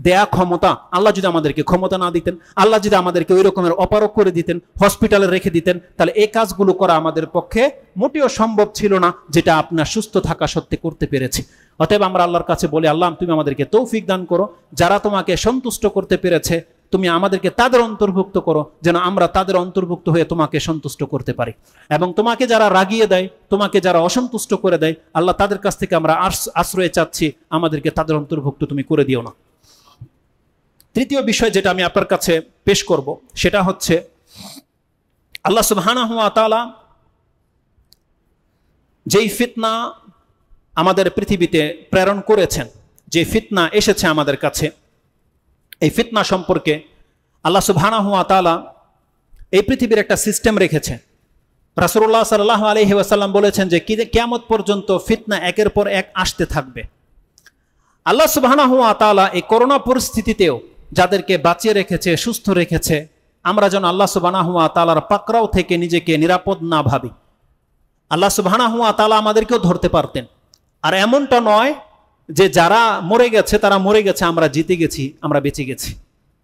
দেয়া ক্ষমতা। আল্লাহ যদি আমাদেরকে ক্ষমতা না দিতেন, আল্লাহ যদি আমাদেরকে ওই রকমের অপারক করে দিতেন, হসপিটালে রেখে দিতেন, তাহলে এই কাজগুলো করা আমাদের পক্ষে মোটেও সম্ভব ছিল না, যেটা আপনার সুস্থ থাকা সত্ত্বে করতে পেরেছি। অতএব আমরা আল্লাহর কাছে বলি, আল্লাহ তুমি আমাদেরকে তৌফিক দান করো, যারা তোমাকে সন্তুষ্ট করতে পেরেছে তুমি আমাদেরকে তাদের অন্তর্ভুক্ত করো, যেন আমরা তাদের অন্তর্ভুক্ত হয়ে তোমাকে সন্তুষ্ট করতে পারি। এবং তোমাকে যারা রাগিয়ে দেয়, তোমাকে যারা অসন্তুষ্ট করে দেয়, আল্লাহ তাদের কাছ থেকে আমরা আশ্রয় চাচ্ছি, আমাদেরকে তাদের অন্তর্ভুক্ত তুমি করে দিও না। তৃতীয় বিষয় যেটা আমি আপনার কাছে পেশ করব, সেটা হচ্ছে আল্লাহ সুবহানাহু ওয়া তাআলা যেই ফিতনা আমাদের পৃথিবীতে প্রেরণ করেছেন, যে ফিতনা এসেছে আমাদের কাছে, এই ফিতনা সম্পর্কে আল্লাহ সুবহানাহু ওয়া তাআলা এই পৃথিবীর একটা সিস্টেম রেখেছে। রাসূলুল্লাহ সাল্লাল্লাহু আলাইহি ওয়াসাল্লাম বলেছেন যে কিয়ামত পর্যন্ত ফিতনা একের পর এক আসতে থাকবে। আল্লাহ সুবহানাহু ওয়া তাআলা এই করোনা পরিস্থিতিতেও যাদেরকে বাঁচিয়ে রেখেছে, সুস্থ রেখেছে, আমরা যেন আল্লাহ সুবহানাহু ওয়া তাআলার পাকড়াও থেকে নিজেকে নিরাপদ না ভাবি। আল্লাহ সুবহানাহু ওয়া তাআলা আমাদেরকেও ধরতে পারতেন। আর এমনটা নয় যে যারা মরে গেছে তারা মরে গেছে, আমরা জিতে গেছি, আমরা বেঁচে গেছি,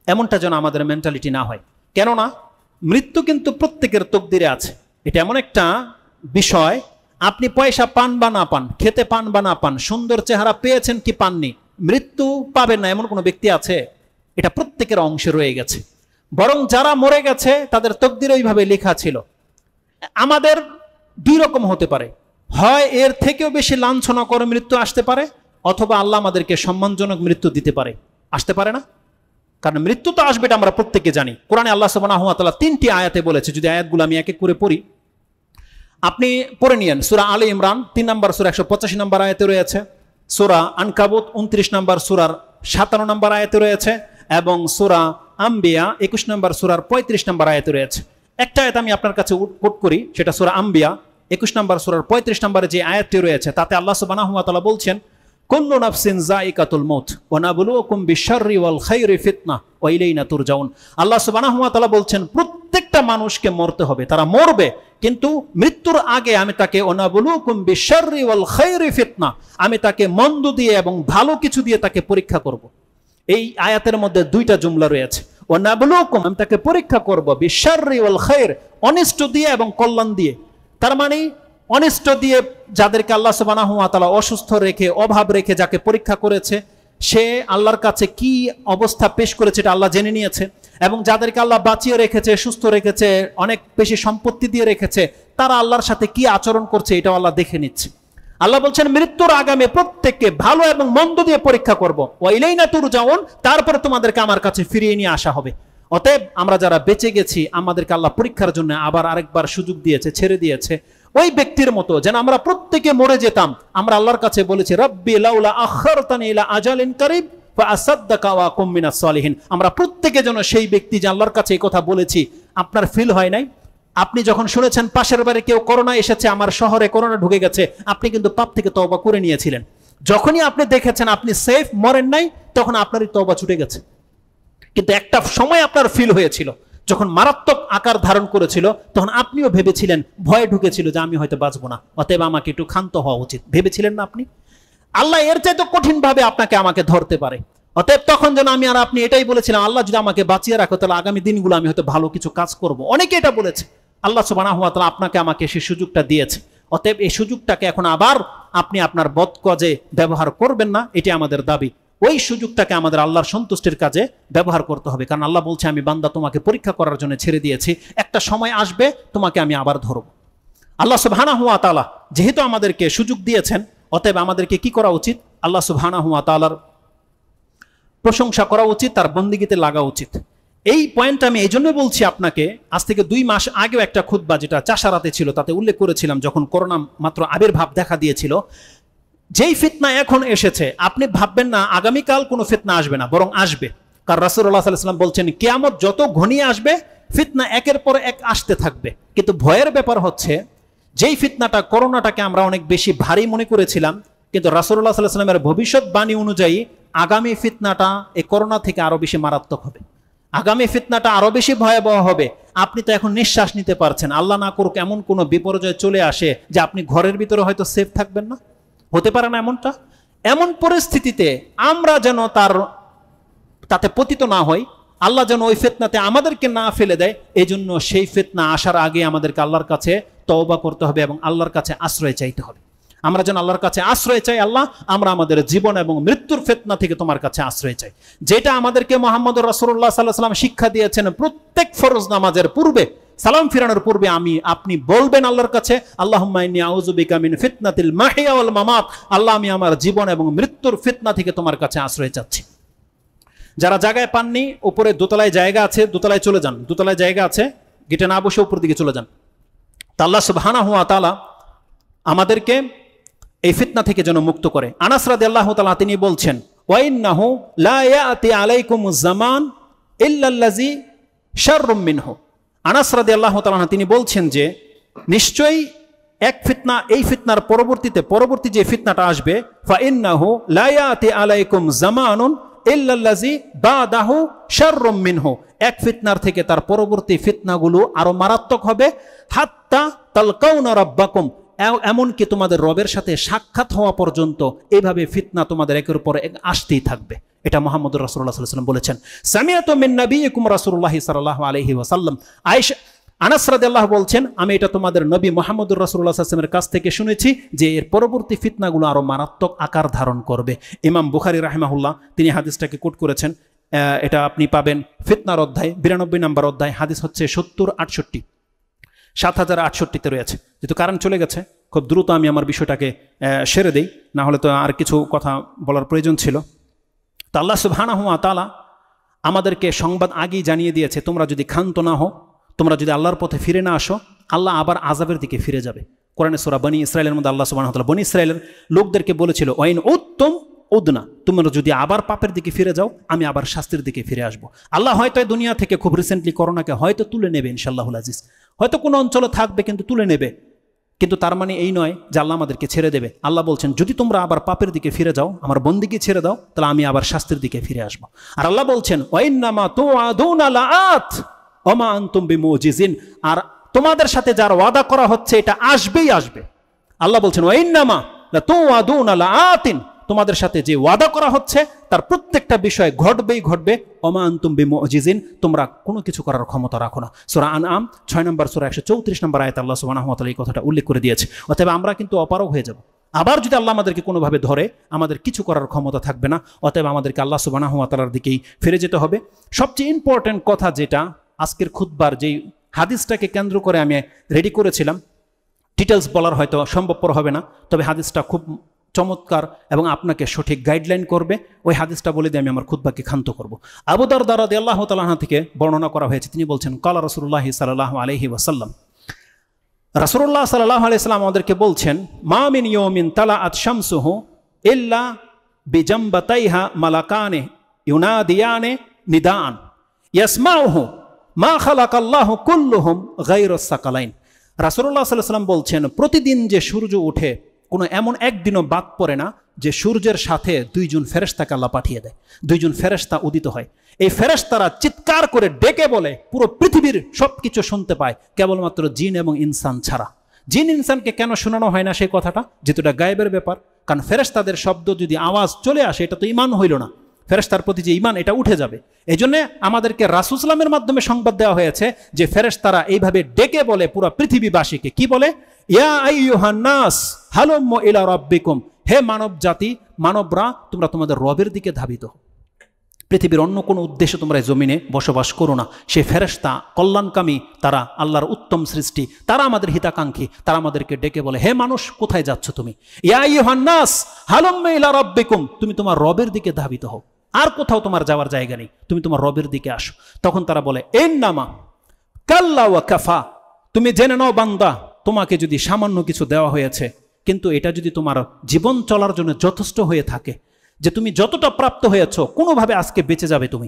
এমনটা যেন আমাদের মেন্টালিটি না হয়। কেননা মৃত্যু কিন্তু প্রত্যেকের তকদিরে আছে। এটা এমন একটা বিষয়, আপনি পয়সা পান বা না পান, খেতে পান বা না পান, সুন্দর চেহারা পেয়েছেন কি পাননি, মৃত্যু পাবেন না এমন কোনো ব্যক্তি আছে? এটা প্রত্যেকের অংশে রয়ে গেছে। বরং যারা মরে গেছে তাদের তকদির ওইভাবে লেখা ছিল। আমাদের দুই রকম হতে পারে, হয় এর থেকেও বেশি লাঞ্ছনাকর মৃত্যু আসতে পারে, অথবা আল্লাহ আমাদেরকে সম্মানজনক মৃত্যু দিতে পারে। আসতে পারে না? কারণ মৃত্যু তো আসবে, এটা আমরা প্রত্যেকে জানি। কোরআনে আল্লাহ সুবহানাহু ওয়া তাআলা 3টি আয়াতে বলেছে, যদি আয়াতগুলো আমি এক এক করে পড়ি, আপনি পড়ে নিয়েন। সূরা আলে ইমরান 3 নম্বর সূরা 185 নম্বর আয়াতে রয়েছে, সূরা আনকাবুত 29 নম্বর সূরার 57 নম্বর আয়াতে রয়েছে, এবং সূরা আম্বিয়া 21 নম্বর সূরার 35 নম্বর আয়াতে রয়েছে। একটা আয়াত আমি আপনার কাছে কোট করি, সেটা সূরা আম্বিয়া 21 নম্বর সূরার 35 নম্বরে যে আয়াতটি রয়েছে, তাতে আল্লাহ সুবহানাহু ওয়া তাআলা বলছেন, কুল্লু নাফসিন যায়িকাতুল মাউত ওয়া নাবলুকুম বিশ-শাররি ওয়াল খায়রি ফিতনা ওয়া ইলাইনা তুরজাউন। আল্লাহ সুবহানাহু ওয়া তাআলা বলছেন প্রত্যেকটা মানুষকে মরতে হবে, তারা মরবে, কিন্তু মৃত্যুর আগে আমি তাকে ওয়া নাবলুকুম বিশ-শাররি ওয়াল খায়রি ফিতনা, আমি তাকে মন্দ দিয়ে এবং ভালো কিছু দিয়ে তাকে পরীক্ষা করব। এই আয়াতের মধ্যে দুইটা জুমলা রয়েছে, ওয়া নাবলুকুম, আমি তাকে পরীক্ষা করব, বিশ-শাররি ওয়াল খায়র, অনিষ্ট দিয়ে এবং কল্যাণ দিয়ে। তার মানে অনিষ্ট দিয়ে যাদেরকে আল্লাহ সুবহানাহু ওয়া তাআলা অসুস্থ রেখে, অভাব রেখে যাকে পরীক্ষা করেছে, সে আল্লাহর কাছে কি অবস্থা পেশ করেছে এটা আল্লাহ জেনে নিয়েছে, এবং যাদেরকে আল্লাহ বাঁচিয়ে রেখেছে, সুস্থ রেখেছে, অনেক বেশি সম্পত্তি দিয়ে রেখেছে, তারা আল্লাহর সাথে কি আচরণ করছে এটাও আল্লাহ দেখে নিচ্ছে। আল্লাহ বলছেন মৃত্যুর আগামী প্রত্যেককে ভালো এবং মন্দ দিয়ে পরীক্ষা করব, ওয়া ইলাইনা তুরজাউন, তারপরে তোমাদেরকে আমার কাছে ফিরিয়ে নিয়ে আসা হবে। অতএব আমরা যারা বেঁচে গেছি আমাদেরকে আল্লাহ পরীক্ষার জন্য আবার আরেকবার সুযোগ দিয়েছে, ছেড়ে দিয়েছে। ওই ব্যক্তির মতো যেন আমরা প্রত্যেকে মরে যেতাম, আমরা আল্লাহর কাছে বলেছি রব্বি লাউলা আখারতানি ইলা আজালিন কারিব ফাআসাদদাকা ওয়া আকুম মিনাস সালিহিন। আমরা প্রত্যেকে যেন সেই ব্যক্তি যে আল্লাহর কাছে এই কথা বলেছি। আপনার ফিল হয় নাই? আপনি যখন শুনেছেন পাশের বাড়ি কেউ করোনা এসেছে, আমার শহরে করোনা ঢুকে গেছে, আপনি কিন্তু পাপ থেকে তওবা করে নিয়েছিলেন। যখনই আপনি দেখেছেন আপনি সেফ, মরেন নাই, তখন আপনারই তওবা ছুটে গেছে। কিন্তু একটা সময় আপনার ফিল হয়েছিল, যখন মারাত্মক আকার ধারণ করেছিল, তখন আপনিও ভেবেছিলেন, ভয়ে ঢুকেছিল যে আমি হয়তো বাঁচবো না, অতএব আমাকে একটু ক্ষান্ত হওয়া উচিত। ভেবেছিলেন না আপনি? আল্লাহ এর চাইতে কঠিন ভাবে আপনাকে আমাকে ধরতে পারে। অতএব তখন যেন আমি আর আপনি এটাই বলেছিলাম, আল্লাহ যদি আমাকে বাঁচিয়ে রাখো তাহলে আগামী দিনগুলো আমি হয়তো ভালো কিছু কাজ করব। অনেকে এটা বলেছে। আল্লাহ সুবহানাহু ওয়া তাআলা আপনাকে আমাকে সেই সুযোগটা দিয়েছে। অতএব এই সুযোগটাকে এখন আবার আপনি আপনার বদ কাজে ব্যবহার করবেন না, এটি আমাদের দাবি। ওই সুযোগটাকে আমাদের আল্লাহর সন্তুষ্টির কাজে ব্যবহার করতে হবে, কারণ আল্লাহ বলছে আমি বান্দা তোমাকে পরীক্ষা করার জন্য ছেড়ে দিয়েছি, একটা সময় আসবে তোমাকে আমি আবার ধরব। আল্লাহ সুবহানাহু ওয়া তাআলা যেহেতু আমাদেরকে সুযোগ দিয়েছেন, অতএব আমাদেরকে কি করা উচিত? আল্লাহ সুবহানাহু ওয়া তাআলার প্রশংসা করা উচিত, তার বন্দিগিতে লাগা উচিত। এই পয়েন্ট আমি এই জন্য বলছি আপনাকে, আজ থেকে 2 মাস আগেও একটা খুতবা যেটা চাষারাতে ছিল তাতে উল্লেখ করেছিলাম, যখন করোনা মাত্র আবির্ভাব দেখা দিয়েছিল, যেই ফিতনা এখন এসেছে আপনি ভাববেন না আগামীকাল কোনো ফিতনা আসবে না, বরং আসবে। কারণ রাসূলুল্লাহ সাল্লাল্লাহু আলাইহি ওয়াসাল্লাম বলছেন কিয়ামত যত ঘনিয়ে আসবে ফিতনা একের পর এক আসতে থাকবে। কিন্তু ভয়ের ব্যাপার হচ্ছে যেই ফিতনাটা, করোনাটাকে আমরা অনেক বেশি ভারী মনে করেছিলাম, কিন্তু রাসূলুল্লাহ সাল্লাল্লাহু আলাইহি ওয়াসাল্লামের ভবিষ্যৎবাণী অনুযায়ী আগামী ফিতনাটা এই করোনা থেকে আরো বেশি মারাত্মক হবে, আগামী ফিতনাটা আরো বেশি ভয়াবহ হবে। আপনি তো এখন নিঃশ্বাস নিতে পারছেন, আল্লাহ না করুক এমন কোনো বিপর্যয় চলে আসে যে আপনি ঘরের ভিতরে হয়তো সেফ থাকবেন না, হতে পারে না এমনটা? এমন পরিস্থিতিতে আমরা যেন তাতে পতিত না হই, আল্লাহ যেন ওই ফিতনাতে আমাদেরকে না ফেলে দেয়, এই জন্য সেই ফিতনা আসার আগে আমাদেরকে আল্লাহর কাছে তওবা করতে হবে এবং আল্লাহর কাছে আশ্রয় চাইতে হবে। আমরা যেন আল্লাহর কাছে আশ্রয় চাই, আল্লাহ আমরা আমাদের জীবন এবং মৃত্যুর ফিতনা থেকে তোমার কাছে আশ্রয় চাই। যেটা আমাদেরকে মুহাম্মদুর রাসূলুল্লাহ সাল্লাল্লাহু আলাইহি ওয়াসাল্লাম শিক্ষা দিয়েছেন, প্রত্যেক ফরজ নামাজের পূর্বে, সালাম ফিরানোর পূর্বে আপনি বলবেন আল্লাহর কাছে, আল্লাহুম্মা ইন্নী আউযু বিকা মিন ফিতনাতিল মাহিয়া ওয়াল মামাত, আল্লাহ আমি আমার জীবন এবং মৃত্যুর ফিতনা থেকে তোমার কাছে আশ্রয় চাচ্ছি। যারা জায়গায় পাননি, উপরে দোতলায় জায়গা আছে, দোতলায় চলে যান, দোতলায় জায়গা আছে, গেটে না বসে উপর দিকে চলে যান। তা আল্লাহ সুবহানাহু ওয়া তাআলা আমাদেরকে এই ফিতনা থেকে যেন মুক্ত করে। আনাস রাদিয়াল্লাহু তাআলা তিনি বলছেন, ওয়া ইন্নাহু লা ইয়াতি আলাইকুমুজ জামান ইল্লাল্লাযী শাররুম মিনহু। আনাস রাদিয়াল্লাহু তাআলা তিনি বলছেন যে নিশ্চয়ই এক ফিতনা, এই ফিতনার পরবর্তী যে ফিতনাটা আসবে, ফা ইন্নাহু লা ইয়াতি আলাইকুম জামানুন ইল্লাল্লাযী বাদাহু শাররুম মিনহু। এক ফিতনার থেকে তার পরবর্তী ফিতনাগুলো আরো মারাত্মক হবে, হাত্তা তালকাউনা রাব্বাকুম, এমনকি তোমাদের রবের সাথে সাক্ষাৎ হওয়া পর্যন্ত এইভাবে ফিতনা তোমাদের একের পর এক আসতেই থাকবে। এটা মুহাম্মদুর রাসূলুল্লাহ সাল্লাল্লাহু আলাইহি ওয়াসাল্লাম বলেছেন। সামিআতু মিন নাবিয়িকুম রাসূলুল্লাহ সাল্লাল্লাহু আলাইহি ওয়াসাল্লাম। আয়েশা, আনাস রাদিয়াল্লাহু বলছেন আমি এটা তোমাদের নবী মুহাম্মদুর রাসূলুল্লাহ সাল্লাল্লাহু আলাইহি ওয়াসাল্লামের কাছ থেকে শুনেছি যে এর পরবর্তী ফিতনাগুলো আরো মারাত্মক আকার ধারণ করবে। ইমাম বুখারী রাহিমাহুল্লাহ তিনি হাদিসটাকে কোট করেছেন, এটা আপনি পাবেন ফিতনার অধ্যায় 92 নম্বর অধ্যায়, হাদিস হচ্ছে 70-68, 7068-তে রয়েছে। যেহেতু কারেন্ট চলে গেছে, খুব দ্রুত আমি আমার বিষয়টাকে সেরে দেই, না হলে তো আর কিছু কথা বলার প্রয়োজন ছিল। তো আল্লাহ সুবহানাহু ওয়া তাআলা আমাদেরকে সংবাদ আগেই জানিয়ে দিয়েছে, তোমরা যদি ক্ষান্ত না হও, তোমরা যদি আল্লাহর পথে ফিরে না আসো, আল্লাহ আবার আযাবের দিকে ফিরে যাবে। কোরআনে সূরা বনী ইসরাঈলের মধ্যে আল্লাহ সুবহানাহু ওয়া তাআলা বনী ইসরাঈলের লোকদেরকে বলেছিল, ওয়াইন উত্তম উদনা, তোমরা যদি আবার পাপের দিকে ফিরে যাও, আমি আবার শাস্তির দিকে ফিরে আসবো। আল্লাহ হয়তো দুনিয়া থেকে খুব রিসেন্টলি করোনাকে হয়তো তুলে নেবে ইনশাআল্লাহুল আজিজ, হয়তো কোনো অঞ্চলে থাকবে কিন্তু তুলে নেবে, কিন্তু তার মানে এই নয় যে আল্লাহ আমাদেরকে ছেড়ে দেবে। আল্লাহ বলছেন যদি তোমরা আবার পাপের দিকে ফিরে যাও, আমার বন্দিকে ছেড়ে দাও, তাহলে আমি আবার শাস্তির দিকে ফিরে আসবো। আর আল্লাহ বলছেন ওয়াইন্নামা তুআদুনা লাআত ওয়া মা আনতুম বিমুজিজিন, আর তোমাদের সাথে যার ওয়াদা করা হচ্ছে এটা আসবেই আসবে। আল্লাহ বলছেন ওয়াইন্নামা লাতুআদুনা লাআতিন, তোমাদের সাথে যে ওয়াদা করা হচ্ছে তার প্রত্যেকটা বিষয় ঘটবেই ঘটবে। ওমা আনতুম বিমুজিজিন, তোমরা কোনো কিছু করার ক্ষমতা রাখো না। সূরা আনআম 6 নম্বর সূরা 134 নম্বর আয়াতে আল্লাহ সুবহানাহু ওয়া তাআলা এই কথাটা উল্লেখ করে দিয়েছে। অতএব আমরা কিন্তু অপারগ হয়ে যাব, আবার যদি আল্লাহ আমাদেরকে কোনোভাবে ধরে আমাদের কিছু করার ক্ষমতা থাকবে না। অতএব আমাদেরকে আল্লাহ সুবহানাহু ওয়া তাআলার দিকেই ফিরে যেতে হবে। সবচেয়ে ইম্পর্টেন্ট কথা যেটা আজকের খুতবার যেই হাদিসটাকে কেন্দ্র করে আমি রেডি করেছিলাম, ডিটেলস বলার হয়তো সম্ভবপর হবে না, তবে হাদিসটা খুব চমৎকার এবং আপনাকে সঠিক গাইডলাইন করবে। ওই হাদিসটা বলে দিয়ে আমি আমার খুতবাকে ক্ষান্ত করব। আবু দারদা রাদিয়াল্লাহু তাআলা আনহু থেকে বর্ণনা করা হয়েছে, তিনি বলছেন ক্বালা রাসূলুল্লাহ সাল্লাল্লাহু আলাইহি ওয়াসাল্লাম, রাসূলুল্লাহ সাল্লাল্লাহু আলাইহি ওয়াসাল্লাম আমাদেরকে বলছেন, মা মিন ইয়াউমিন তালাআত শামসুহু ইল্লা বিজামবাতাইহা মালাকানে ইউনাদিয়ানে নিদান ইয়াসমাউহু মা খালাকাল্লাহু কুল্লুহুম গায়রুস সাকালাইন। রাসূলুল্লাহ সাল্লাল্লাহু আলাইহি ওয়াসাল্লাম বলছেন, প্রতিদিন যে সূর্য ওঠে কোনো এমন একদিনও বাদ পড়ে না যে সূর্যের সাথে দুইজন ফেরেশতাকে আল্লাহ পাঠিয়ে দেয়, দুইজন ফেরেশতা উদিত হয়। এই ফেরেশতারা চিৎকার করে ডেকে বলে, পুরো পৃথিবীর সবকিছু শুনতে পায় কেবলমাত্র জিন এবং ইনসান ছাড়া। জিন ইনসানকে কেন শোনানো হয় না সেই কথাটা, যেহেতু এটা গায়েবের ব্যাপার। কারণ ফেরেশতাদের শব্দ যদি আওয়াজ চলে আসে এটা তো ঈমান হইল না, ফেরেশতার প্রতি যে ঈমান এটা উঠে যাবে। এই জন্য আমাদেরকে রাসূল সাল্লাল্লাহু আলাইহি ওয়াসাল্লামের মাধ্যমে সংবাদ দেওয়া হয়েছে যে ফেরেশতারা এইভাবে ডেকে বলে পুরো পৃথিবীবাসীকে, কি বলে, ইয়া আইয়ুহান নাস হালুম্মু ইলা রাব্বিকুম, হে মানব জাতি, মানবরা তোমরা তোমাদের রবের দিকে ধাবিত হও। পৃথিবীর অন্য কোনো উদ্দেশ্যে তোমরা জমিনে বসবাস করো না। সে ফেরেশতা কল্যাণকামী, তারা আল্লাহর উত্তম সৃষ্টি, তারা আমাদের হিতাকাঙ্ক্ষী, তারা আমাদেরকে ডেকে বলে, হে মানুষ কোথায় যাচ্ছ তুমি, ইয়া আইয়ুহান নাস হালুম্মু ইলা রাব্বিকুম, তুমি তোমার রবের দিকে ধাবিত হও, আর কোথাও তোমার যাওয়ার জায়গা নেই, তুমি তোমার রবের দিকে আসো। তখন তারা বলে, ইন্নামা কাল্লা ওয়া কাফা, তুমি জেনে নাও বান্দা, তোমাকে যদি সামান্য কিছু দেওয়া হয়েছে, কিন্তু এটা যদি তোমার জীবন চলার জন্য যথেষ্ট হয়ে থাকে, যে তুমি যতটা প্রাপ্ত হয়েছ কোনোভাবে আজকে বেঁচে যাবে, তুমি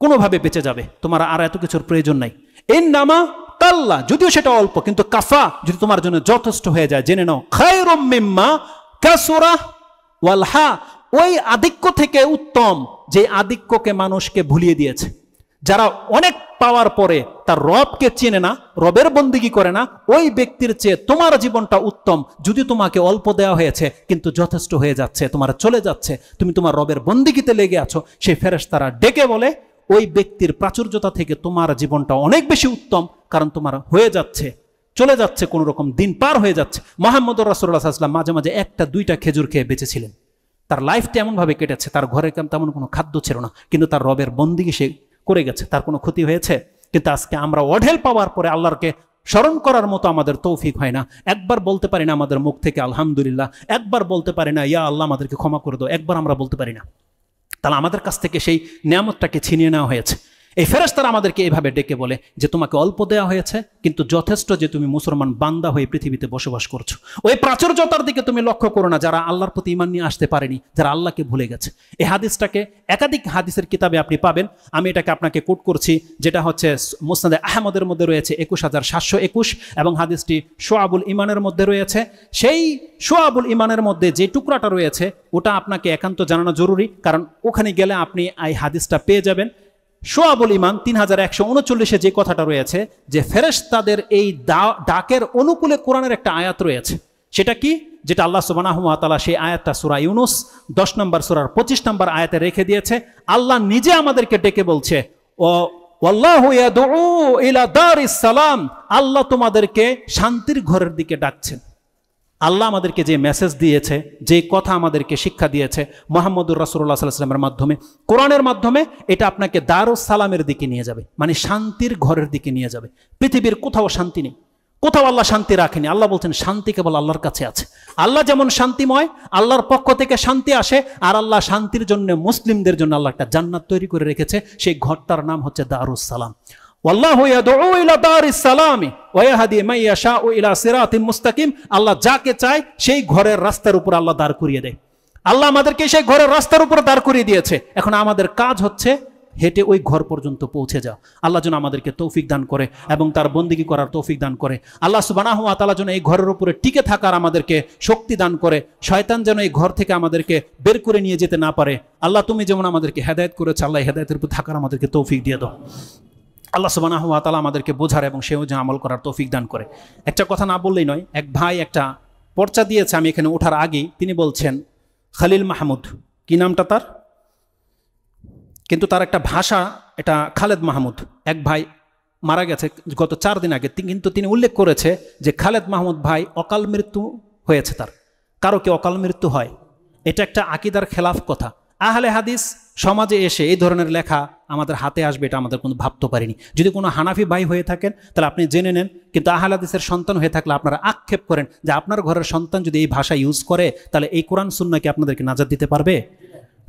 কোনোভাবে বেঁচে যাবে, তোমার আর এত কিছুর প্রয়োজন নাই। ইন্নামা কাল্লা, যদিও সেটা অল্প, কিন্তু কাফা যদি তোমার জন্য যথেষ্ট হয়ে যায়, জেনে নাও খায়রুম মিম্মা কাসুরা ওয়াল হা, ওই আধিক্য থেকে উত্তম যে আধিক্যকে মানুষকে ভুলিয়ে দিয়েছে। যারা অনেক পাওয়ার পরে তার রবকে চেনে না, রবের বন্দিগি করে না, ওই ব্যক্তির চেয়ে তোমার জীবনটা উত্তম, যদি তোমাকে অল্প দেওয়া হয়েছে কিন্তু যথেষ্ট হয়ে যাচ্ছে, তোমার চলে যাচ্ছে, তুমি তোমার রবের বন্দিগিতে লেগে আছো। সেই ফেরেশতারা ডেকে বলে, ওই ব্যক্তির প্রাচুর্যতা থেকে তোমার জীবনটা অনেক বেশি উত্তম, কারণ তোমার হয়ে যাচ্ছে, চলে যাচ্ছে, কোনো রকম দিন পার হয়ে যাচ্ছে। মুহাম্মদুর রাসূলুল্লাহ সাল্লাল্লাহু আলাইহি ওয়াসাল্লাম মাঝে মাঝে একটা দুইটা খেজুর খেয়ে বেঁচেছিলেন, তার লাইফটা এমনভাবে কেটেছে, তার ঘরে তেমন কোনো খাদ্য ছিল না, কিন্তু তার রবের বন্দিগি সে করে গেছে, তার কোনো ক্ষতি হয়েছে। কিন্তু আজকে আমরা অঢেল পাওয়ার পরে আল্লাহকে স্মরণ করার মতো আমাদের তৌফিক হয় না। একবার বলতে পারি না আমাদের মুখ থেকে আলহামদুলিল্লাহ, একবার বলতে পারি না ইয়া আল্লাহ আমাদেরকে ক্ষমা করে দাও, একবার আমরা বলতে পারি না। তাহলে আমাদের কাছ থেকে সেই নিয়ামতটাকে ছিনিয়ে নেওয়া হয়েছে। এই ফেরেশতারা আমাদেরকে এইভাবে ডেকে বলে যে তোমাকে অল্প দেওয়া হয়েছে, কিন্তু যথেষ্ট যে তুমি মুসলমান বান্দা হয়ে পৃথিবীতে বসবাস করছো। ওই প্রাচুর্যতার দিকে তুমি লক্ষ্য করো না, যারা আল্লাহর প্রতি ঈমান নিয়ে আসতে পারেনি, যারা আল্লাহকে ভুলে গেছে। এই হাদিসটাকে একাধিক হাদিসের কিতাবে আপনি পাবেন, আমি এটাকে আপনাকে কোট করছি, যেটা হচ্ছে মুসনাদে আহমদের মধ্যে রয়েছে 21721, এবং হাদিসটি শুআবুল ঈমানের মধ্যে রয়েছে। সেই শুআবুল ঈমানের মধ্যে যে টুকরাটা রয়েছে ওটা আপনাকে একান্ত জানানো জরুরি, কারণ ওখানে গেলে আপনি এই হাদিসটা পেয়ে যাবেন। শুআবুল ঈমান 3139 যে কথাটা রয়েছে যে ফেরেশতাদের এই ডাকের অনুকূলে কোরআনের একটা আয়াত রয়েছে। সেটা কি, যেটা আল্লাহ সুবহানাহু ওয়া তাআলা সেই আয়াতটা সূরা ইউনূস 10 নম্বর সূরার 25 নম্বর আয়াতে রেখে দিয়েছে। আল্লাহ নিজে আমাদেরকে ডেকে বলছে, ও ওয়াল্লাহু ইয়াদউ ইলা দারিস সালাম, আল্লাহ তোমাদেরকে শান্তির ঘরের দিকে ডাকছেন। আল্লাহ আমাদেরকে যে মেসেজ দিয়েছে, যে কথা আমাদেরকে শিক্ষা দিয়েছে মুহাম্মদুর রাসূলুল্লাহ সাল্লাল্লাহু আলাইহি ওয়াসাল্লামের মাধ্যমে, কোরআনের মাধ্যমে, এটা আপনাকে দারুস সালামের দিকে নিয়ে যাবে, মানে শান্তির ঘরের দিকে নিয়ে যাবে। পৃথিবীর কোথাও শান্তি নেই, কোথাও আল্লাহ শান্তি রাখেনি। আল্লাহ বলছেন শান্তি কেবল আল্লাহর কাছে আছে। আল্লাহ যেমন শান্তিময়, আল্লাহর পক্ষ থেকে শান্তি আসে, আর আল্লাহ শান্তির জন্য মুসলিমদের জন্য আল্লাহ একটা জান্নাত তৈরি করে রেখেছে, সেই ঘরটার নাম হচ্ছে দারুস সালাম। ওয়াল্লাহু ইয়াদউ ইলা দারিস সালামি ওয়া ইয়াহদি মান ইয়াশাউ ইলা সিরাতিম মুস্তাকিম, আল্লাহ যাকে চায় সেই ঘরের রাস্তার উপর আল্লাহ দাঁড় করিয়ে দেয়। আল্লাহ আমাদেরকে সেই ঘরের রাস্তার উপর দাঁড় করিয়ে দিয়েছে। এখন আমাদের কাজ হচ্ছে হেঁটে ওই ঘর পর্যন্ত পৌঁছে যাও। আল্লাহ যেন আমাদেরকে তৌফিক দান করে এবং তার বন্দেগী করার তৌফিক দান করে। আল্লাহ সুবহানাহু ওয়া তাআলা যেন এই ঘরের উপরে টিকে থাকার আমাদেরকে শক্তি দান করে। শয়তান যেন এই ঘর থেকে আমাদেরকে বের করে নিয়ে যেতে না পারে। আল্লাহ তুমি যেমন আমাদেরকে হেদায়েত করেছো, আল্লাহ হেদায়েতের উপর থাকার আমাদেরকে তৌফিক দিয়ে দাও। আল্লাহ সুবহানাহু ওয়া তাআলা আমাদেরকে বোঝার এবং সেও যেন আমল করার তৌফিক দান করে। একটা কথা না বললেই নয়, এক ভাই একটা পর্চা দিয়েছে আমি এখানে ওঠার আগেই। তিনি বলছেন খালিল মাহমুদ, কি নামটা তার, কিন্তু তার একটা ভাষা এটা খালেদ মাহমুদ। এক ভাই মারা গেছে গত 4 দিন আগে, কিন্তু তিনি উল্লেখ করেছে যে খালেদ মাহমুদ ভাই অকাল মৃত্যু হয়েছে তার। কারো কি অকাল মৃত্যু হয়? এটা একটা আকিদার খেলাফ কথা। আহলে হাদিস সমাজে এসে এই ধরনের লেখা আমাদের হাতে আসবে এটা আমাদের কোনো ভাবতে পারিনি। যদি কোনো হানাফি ভাই হয়ে থাকেন তাহলে আপনি জেনে নেন, কিন্তু আহলে হাদিসের সন্তান হয়ে থাকলে আপনারা আক্ষেপ করেন যে আপনার ঘরের সন্তান যদি এই ভাষা ইউজ করে তাহলে এই কোরআন সুন্নাহ কি আপনাদেরকে নাজাত দিতে পারবে?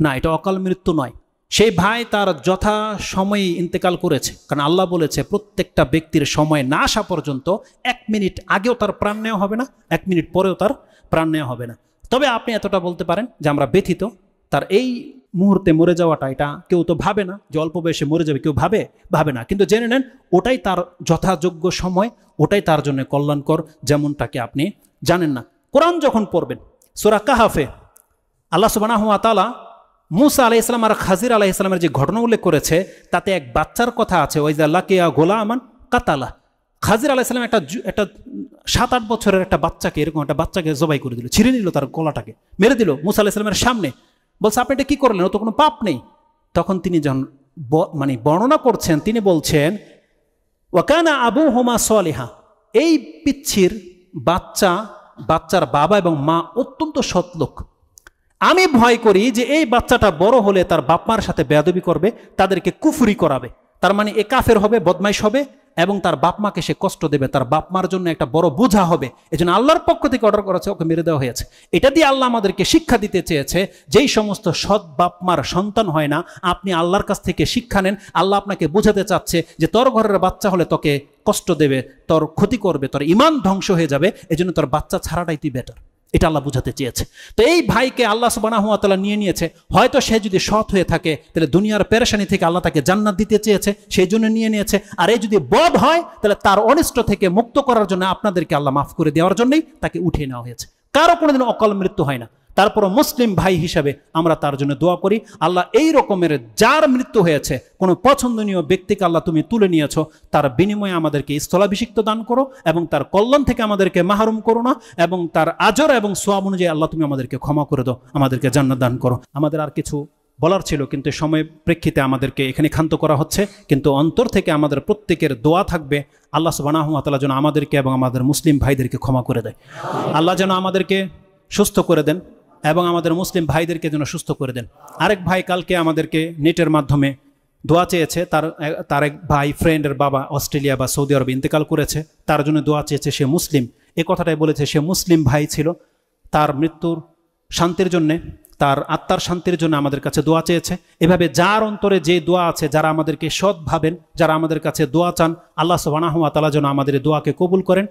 না, এটা অকাল মৃত্যু নয়। সেই ভাই তার যথা সময়ে ইন্তেকাল করেছে, কারণ আল্লাহ বলেছে প্রত্যেকটা ব্যক্তির সময় না আসা পর্যন্ত 1 মিনিট আগেও তার প্রাণ নেওয়া হবে না, 1 মিনিট পরেও তার প্রাণ নেওয়া হবে না। তবে আপনি এতটা বলতে পারেন যে আমরা ব্যথিত, তার এই মুহূর্তে মরে যাওয়াটা এটা কেউ তো ভাবে না, যে অল্প বয়সে মরে যাবে, কেউ ভাবে না। কিন্তু জেনে নেন ওটাই তার যথাযোগ্য সময়, ওটাই তার জন্য কল্যাণকর, যেমনটাকে আপনি জানেন না। কোরআন যখন পড়বেন সূরা কাহাফে আল্লাহ সুবহানাহু ওয়া তাআলা মুসা আলাইহিস সালাম আর খাজির আলাইহিস সালামের যে ঘটনা উল্লেখ করেছে তাতে এক বাচ্চার কথা আছে, ওয়াইজা লাকিয়া গোলামান কাতালা। খাজির আলাইহিস সালাম একটা 7-8 বছরের একটা বাচ্চাকে, এরকম একটা বাচ্চাকে জবাই করে দিল, ছিঁড়ে নিল, তার গলাটাকে মেরে দিল মুসা আলাইহিস সালামের সামনে। বলছে আপনি এটা কি করলেন, ও তো কোনো পাপ নেই। তখন তিনি যখন বর্ণনা করছেন, তিনি বলছেন ওয়াকানা আবুহুমা সালিহা, এই পিচ্ছির বাচ্চার বাবা এবং মা অত্যন্ত সৎ লোক। আমি ভয় করি যে এই বাচ্চাটা বড় হলে তার বাপমার সাথে বেয়াদবি করবে, তাদেরকে কুফরি করাবে, তার মানে এ কাফের হবে, বদমাইশ হবে এবং তার বাপমাকে সে কষ্ট দেবে, তার বাপমার জন্য একটা বড় বোঝা হবে। এজন্য আল্লাহর পক্ষ থেকে অর্ডার করেছে, ওকে মেরে দেওয়া হয়েছে। এটা দিয়ে আল্লাহ আমাদেরকে শিক্ষা দিতে চেয়েছে, যেই সমস্ত সৎ বাপমার সন্তান হয় না, আপনি আল্লাহর কাছ থেকে শিক্ষা নেন। আল্লাহ আপনাকে বোঝাতে চাচ্ছে যে তোর ঘরের বাচ্চা হলে তোকে কষ্ট দেবে, তোর ক্ষতি করবে, তোর ঈমান ধ্বংস হয়ে যাবে, এজন্য তোর বাচ্চা ছাড়াটাই তুই বেটার। এটা আল্লাহ বুঝাতে চেয়েছে। তো এই ভাইকে আল্লাহ সুবহানাহু ওয়া তাআলা নিয়েছে। হয়তো সে যদি সৎ হয়ে থাকে তাহলে দুনিয়ার পেরেশানি থেকে আল্লাহ তাকে জান্নাত দিতে চেয়েছে, সেই জন্য নিয়েছে। আর এই যদি বদ হয় তাহলে তার অনিষ্ট থেকে মুক্ত করার জন্য আপনাদেরকে আল্লাহ মাফ করে দেওয়ার জন্যই তাকে উঠিয়ে নেওয়া হয়েছে। কারো কোনোদিন অকাল মৃত্যু হয় না। তারপরও মুসলিম ভাই হিসাবে আমরা তার জন্য দোয়া করি, আল্লাহ এই রকমের যার মৃত্যু হয়েছে, কোনো পছন্দনীয় ব্যক্তিকে আল্লাহ তুমি তুলে নিয়েছো, তার বিনিময়ে আমাদেরকে স্থলাভিষিক্ত দান করো এবং তার কল্যাণ থেকে আমাদেরকে মাহরুম করো না, এবং তার আজর এবং সোয়াব অনুযায়ী আল্লাহ তুমি আমাদেরকে ক্ষমা করে দাও, আমাদেরকে জান্নাত দান করো। আমাদের আর কিছু বলার ছিল, কিন্তু সময় প্রেক্ষিতে আমাদেরকে এখানে ক্ষান্ত করা হচ্ছে। কিন্তু অন্তর থেকে আমাদের প্রত্যেকের দোয়া থাকবে আল্লাহ সুবহানাহু ওয়া তাআলা যেন আমাদেরকে এবং আমাদের মুসলিম ভাইদেরকে ক্ষমা করে দেয়। আল্লাহ যেন আমাদেরকে সুস্থ করে দেন এবং আমাদের মুসলিম ভাইদেরকে যেন সুস্থ করে দেন। আরেক ভাই কালকে আমাদেরকে নেটের মাধ্যমে দোয়া চেয়েছে, তার এক ভাই ফ্রেন্ডের বাবা অস্ট্রেলিয়া বা সৌদি আরবে ইন্তেকাল করেছে, তার জন্য দোয়া চেয়েছে। সে মুসলিম, এ কথাটাই বলেছে, সে মুসলিম ভাই ছিল, তার মৃত্যুর শান্তির জন্যে, তার আত্মার শান্তির জন্য আমাদের কাছে দোয়া চেয়েছে। এভাবে যার অন্তরে যে দোয়া আছে, যারা আমাদেরকে সৎ ভাবেন, যারা আমাদের কাছে দোয়া চান, আল্লাহ সুবহানাহু ওয়া তাআলা যেন আমাদের দোয়াকে কবুল করেন